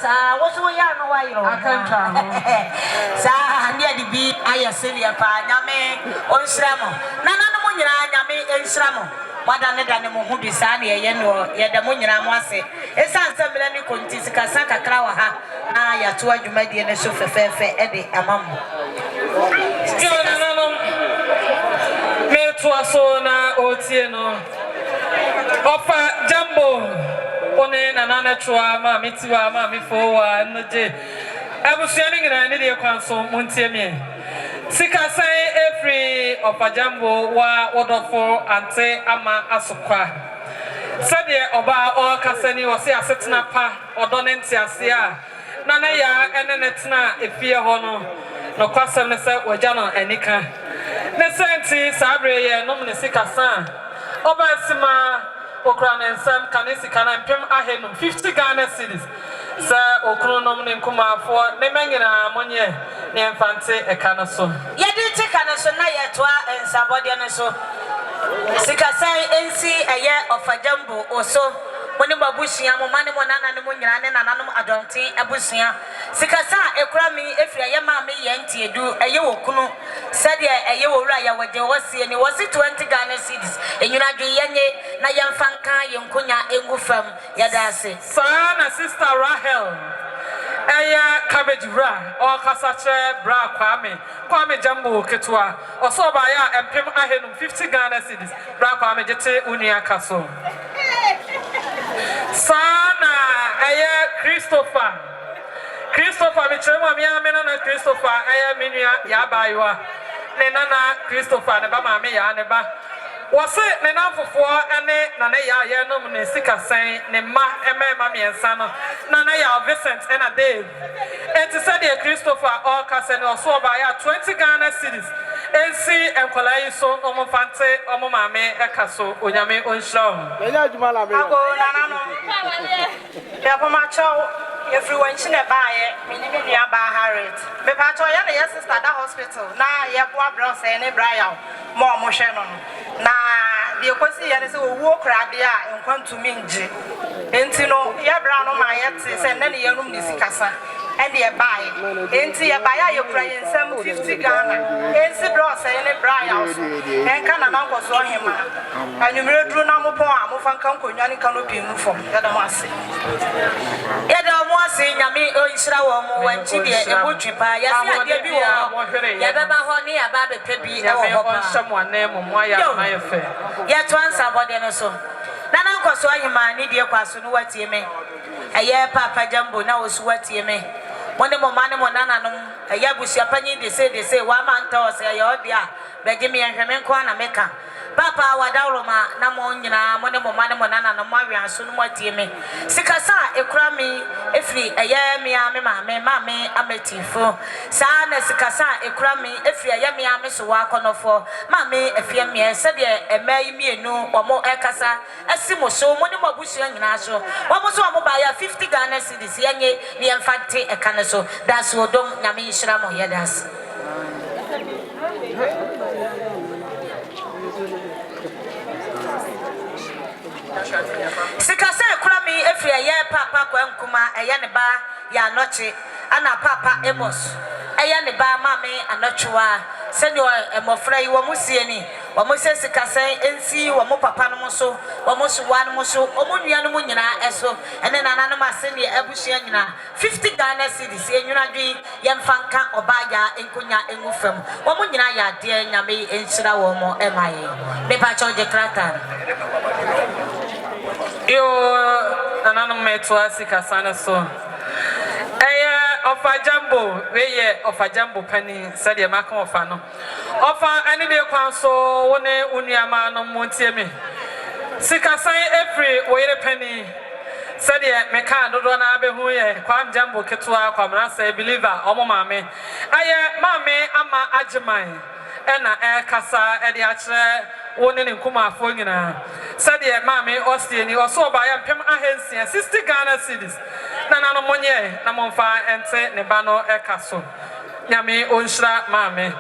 sa wo so ya no wa yo akanta sa ne ade bi aye selia pa nyame onsramo nana no mo nyina nyame ensramo wada ne dane mo hu bi sa ne ye no ye da mo nyina mo ase esan sambele ni konti sika sa kakra wa ha na ya to adwumadie ne so fefefe e de amam yo nana no me to aso na otie no ofa jambo one nana na chua ma mitiwa ma mifo nje abusuani ngina ne de kwanso montie me sika sai every ofa jambo wa odofo ante ama asokwa sade oba o kasani o se asetena pa odo ne ntiase a nana ya ene netena efie ho no kwasem ne se wagya no anika ne senti sabre ye no ne sika san oba sima okra ne nsam kanesi kana mpem ahenum 50 Ghana cedis sa okro nom ne nkumafo ne mengina monye ne mfante ekana so ye de te kana so na ye toa ensabode ne so sika sai ensi eye ofajambo oso woni babusia mo mane mo nana ne mo nyina ne nananom adonten abusia sikasa ekura mi efira ye ma me ye ntiedu eye wokunu sade eye wowura ya waje wosie ni wosi 20 Ghana cedis enyuna dwe yenye na yemfanka yenkunya engufam yadase sana sister Rahel eya cabbage bra o kasache bra kwame jambo ketwa oso ba ya empem ahenum 50 Ghana cedis bra kwame jete unia kaso sana eya Christopher mi chemo mi amena na Christopher eya menua ya baiwa ne nana Christopher ne ba ma me ya ne ba wose ne nanfofo ene nana ya ye no ne sika sen ne ma emema miensa no nana ya Vincent ena Dave enti said the Christopher all kase ne oso ba ya 20 Ghana cedis ensi enkolai so omo fante omo mame ekaso onyame onhlam enya adwuma la me ago nana no ya poma chaw everyone chine baaye mini me nua ba Harriet me pa chaw ya na your sister da hospital na ye boa bro say ne Brian mo hwe no na de kosi ya ne se owo krade a enkwantu minje enti no ya bra no ma ye te se ne ne yanum ne sikasa and the buy enti ya buy ya kura yensam 50 Ghana ensi bro say ne Brian en kana na nkoso hema anwumre duru na mo pon a mo fanka nkonwa ne kanopi mu fom ya da mo ase nyame o isra wo mo wanchi de ebotwi pa ya se ade bi wo ya baba ho ne ya ba be pebi e wo ho pa nshamwane mo mo ya ma ye fe ya to ansa bode no so nana nkoso ahima ne de kwaso no watie me eye papa jambo na wo so watie me woni mo mane mo nana no eye busia panyi de se wa ma nta o se ya odi a beje me nhweme nko na meka papa wadawroma na mo nyina mo ne mo mane mo nana no mo awiaso no watie me sikasa ekura mi efri eye me ame mame ametifo sa na sikasa ekura mi efri eye me ame so wa konofo mame efie me se de emai mienu omo ekasa asimo so mo ne mo abusia nyina so wo mo so mo ba ya 50 Ghana cedis yenye ne emfante ekane so that's odom nyame nhira mo yedas sikasa ekura mi efri eye papa kwa nkuma eye ne ba ya anoche ana papa emos eye ne ba mame Anokyewaa seni emofra yi wo musie ni wo mose sikasa ensi wo mo papa no so wo mo so wa no so o mo nua no mo nyina eso ene nana no maseni abusia nyina 50 Ghana cedis enwuna dwi yemfanka obaja enkonya engufam wo mo nyina ya de nyame enhyira wo mo emaye me pa choje kratan yo nana no metwa sikasa na so ofa jambo weye ofa jambo pani sade maka ofa no ofa ani de kwanso wone unuama no montie me sikasan every weyere pani sade meka dodo na abehu ye kwam jambo ketwa kwamra say believer omo mame aye mame ama ajiman ena kasa ede akire wone ne nkumafo nyina sade mame ostieni oso ba ya mpem ahensia 60 Ghana cedis nana no monye na monfa ente ne ba no ekaso nyame onhira mame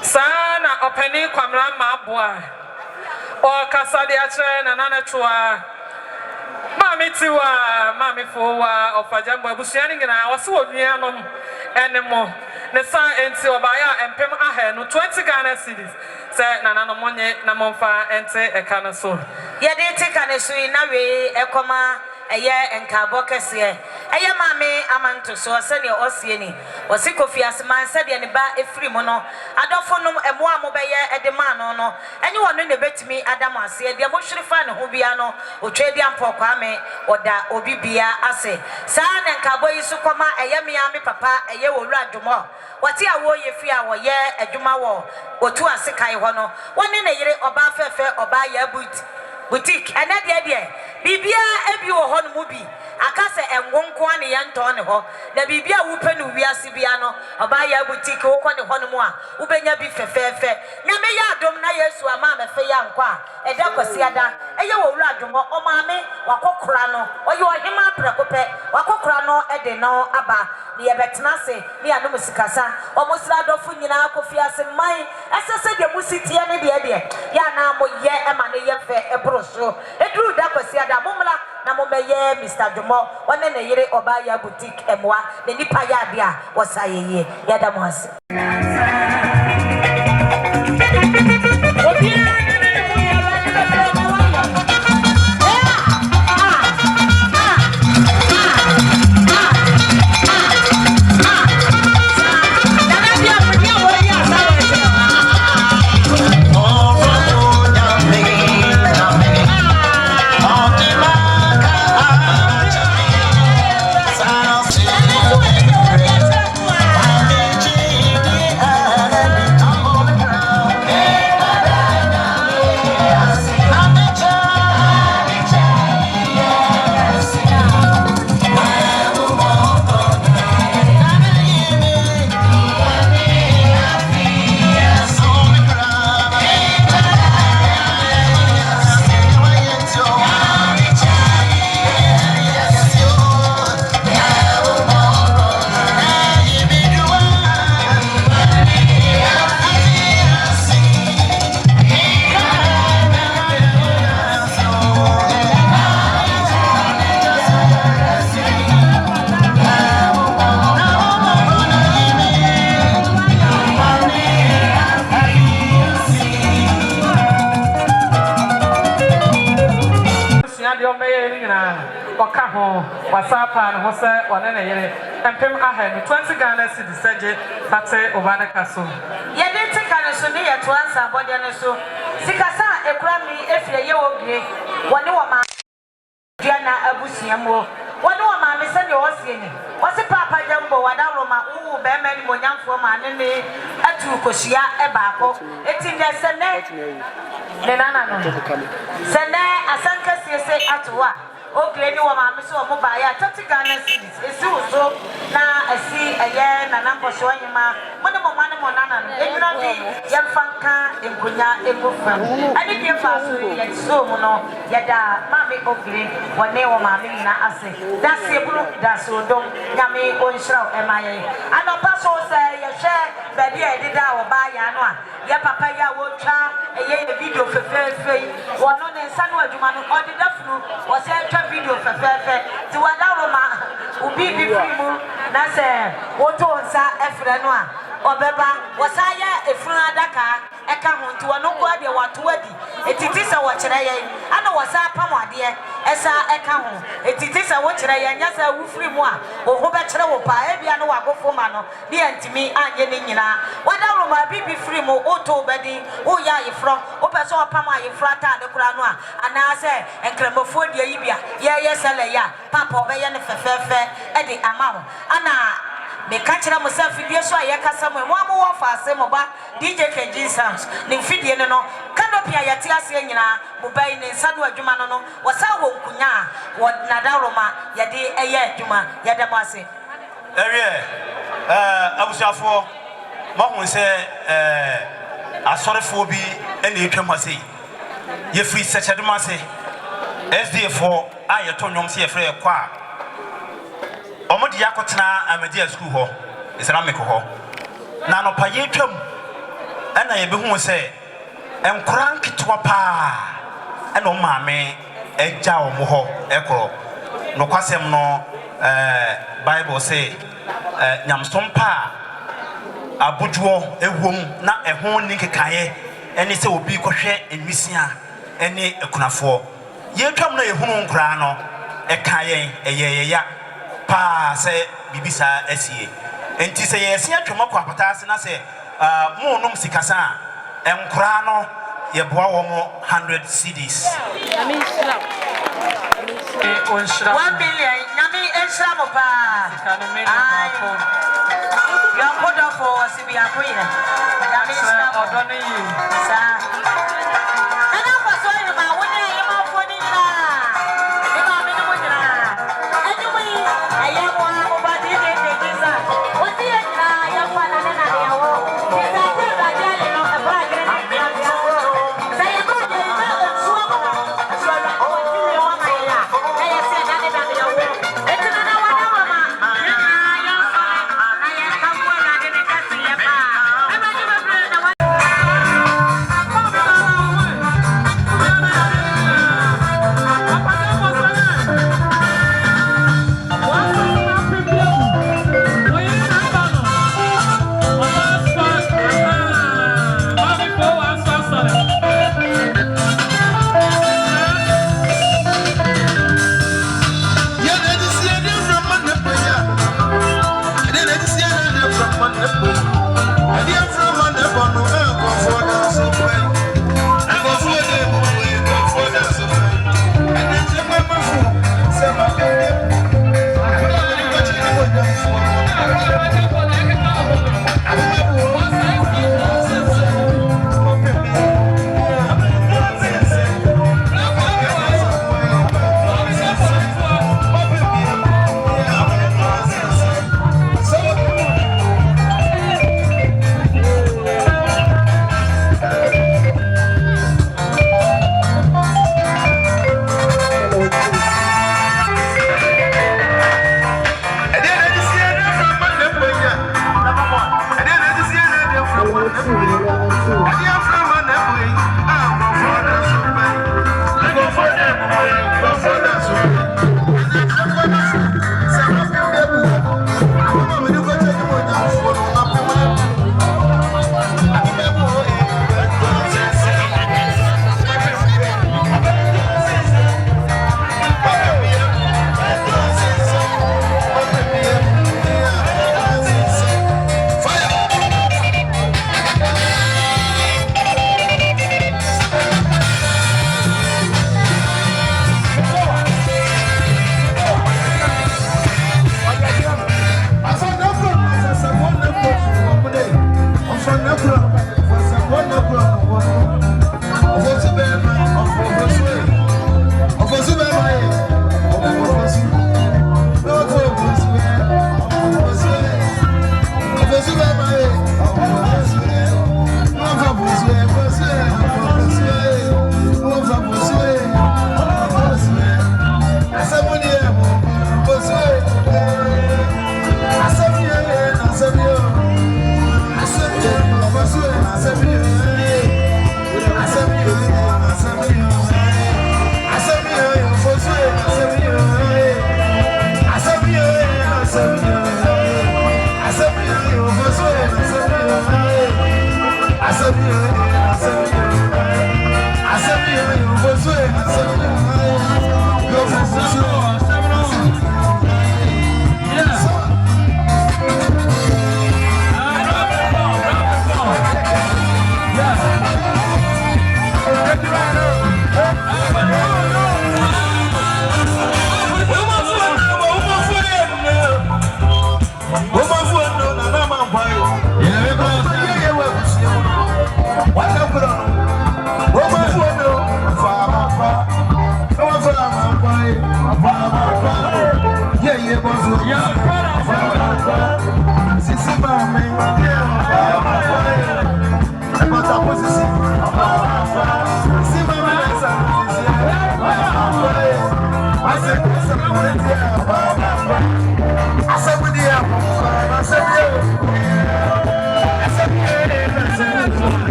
sana openi kwamra maboa O kasa de akyerɛ Nana Chua. Mami tiwa, mami fowa, ofajambo abusuani ngina wase wonua nom enemo. Ne san enti obaya empem ahe no 20 Ghana cedis. Se Nana no monye na momfa ente eka no so. Ye de tika ne so na we ekoma eye enkabo kese eye mame amanto so se ne osie ni osi Kofiase man se de ne ba efiri mu no adofo no emo amobeye edema no enye wono ne betimi adam ase de mo hwere fa ne ho bia no otwe di ampokwa me oda obibia ase sa ne nkabo yi so koma eye me ame papa eye wolu adwomo wati awo ye fi awo ye adwuma wo otu ase kai ho no woni ne yire oba fefe oba ya boutique ene de bibia ebi wo ho no mu bi akase enwonko ane ye nto ne ho na bibia wo pe no wiase bia no oba ya boutique wo ko ne ho no mu a wo benya bi fefefe nyame ya adom na Yesu ama me fe ya nkwa eda kwasi ada eye wo wura adom o maame wakokora no oye ohima prekope wakokora no ede no aba ne ye betena se ne ya no musikasa o musira dofo nyina Kofiase man esese de musitie ne de ya na mo ye ema ne ye fe ebroso edru da kwasi ada momla na momeye Mr. Jomo one ne yire oba ya boutique emwa ne nipa ya bia wosaye ya da mo ase Wasapa and Hosa or any and Pim Ahen 20 Ghana city Saje Pate Obana so. Ye didn't take a sonia to answer body so. Sikasa a grammy if ye okay. One woman Diana Abusiamo. One woman is sending your singing. What's a papa jumbo, Wadaroma, who bear many more young for man and me at Tukosia Ebako. It's in the Senate. Nenana. Senate, a Sanka say at what? O greni wa ma so mo ba ya 30 Ghana cedis esi so na asi eye na na nkosho anyima mo ne mo mane mo nana enura bi ye mfanka enkunya emofam ani bi fa so ye so mo no ye da ma me o greni wo ne wo ma me na ase da se bulu da so dom nyame o nshira e ma ye anopa so se ye hwe ba bi e dida wo ba ya no a ye papa ya wo twa eye video fefefe wo no ne nsa no adwuma no o dida funu wo se video fefefe ti wadaroma ubi bi frimu na se woto nsa efre no a obeba wasaya efrun adaka eka ho nti wono ko ade wato adi etiti se wo kire ye ana wasa pamade esa eka ho etiti se wo kire ye nya sa wu frimu a wo ho be kire wo pa e bia no wagofo ma no bi antimi anye ne nyina wadaroma bi frimu oto bedi wo ya yefro wo pese opam ayefra ta de kura no a ana se enkremofo die yi bia ye sele ya papa obeye ne fefefe e de amawo ana me kachira musafi die so ayekasa mo wo fa ase mo ba DJ Kenji Sounds ne fidie ne no kanopia yati ase nyina mo bai ne nsadu adwuma no no wasa wo nkunya wo nadaroma ye de eye adwuma ye de mo ase ewie abusuafo mo hu se asorefo bi ene etwam ase ye free secheduma ase SDF4 ayeto nyom se ye frɛ kwa omodi yakotena amadia school ho islamic ho na no pa yetwam ana ye behu se enkran kitwa pa ɛna o maame ɛgya ɔmo hɔ ɛkorɔ no kwasɛm no Bible say nyamsom pa abudwo ewom na ɛho ni kekaye ɛne sɛ obi kɔhwɛ enwisia ɛne ekunafo yɛtwam na yɛhunu nkora no ɛkaye ɛyɛyɛya pa sɛ bibisa asie enti sɛ yɛsia twama kɔ apata ase na sɛ mo nom sikasa nkora no yɛboa wɔ mo 100 cedis 1 million nyame enhyira mo pa ya kodo for sibi akoye nyame enhyira mo do no yi sa ana kwaso yi ma woni yi ma fo ni na e ma me no mo nyina anyu yi aye mo mo ba di de sa o ti e na ya fa na na ya wo ti sa ti ba ja le no e ba gre na ya wo sa ya ko je na o suwa ko suwa ko ti le wa ma ya na ya se na na ya wo e ti na wa na wa ma ya ya fa na ya ka ko na de ka si ya pa e ba ji ba bre na wa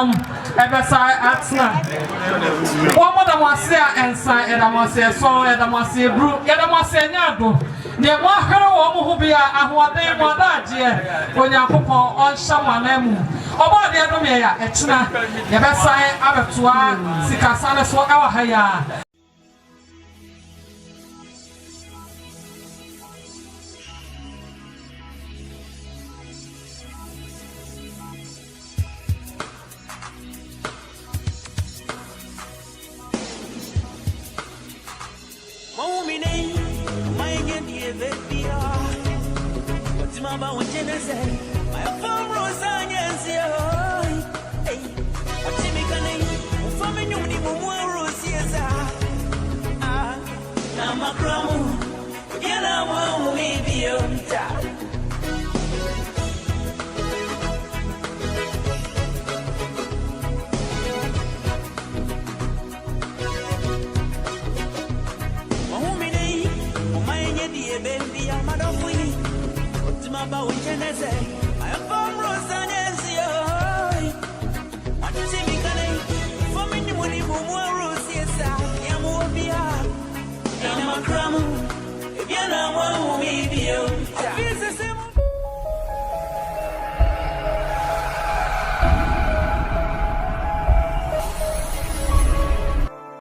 nananum ebesa atna wo modamase ensa edamase so edamase bru edamase nyado ne mo ahwere wo mo ho bia ahoden mo daje onyankopon onshamanamu obo de do me ya etna yebesa abetoa sikasane so ewa haya Mama unjeneze my famro sanyenzi hey atimikane ufame nyumni mumwaro sieza na makramu yana wa umibio mta mahumine umayenye die bendi ya madofuni Maba unjeneze I am Rosanesi Atimikane Famini muni mumwaro siesa Yamuobia Yana makramu Ebyana wa umibio Afize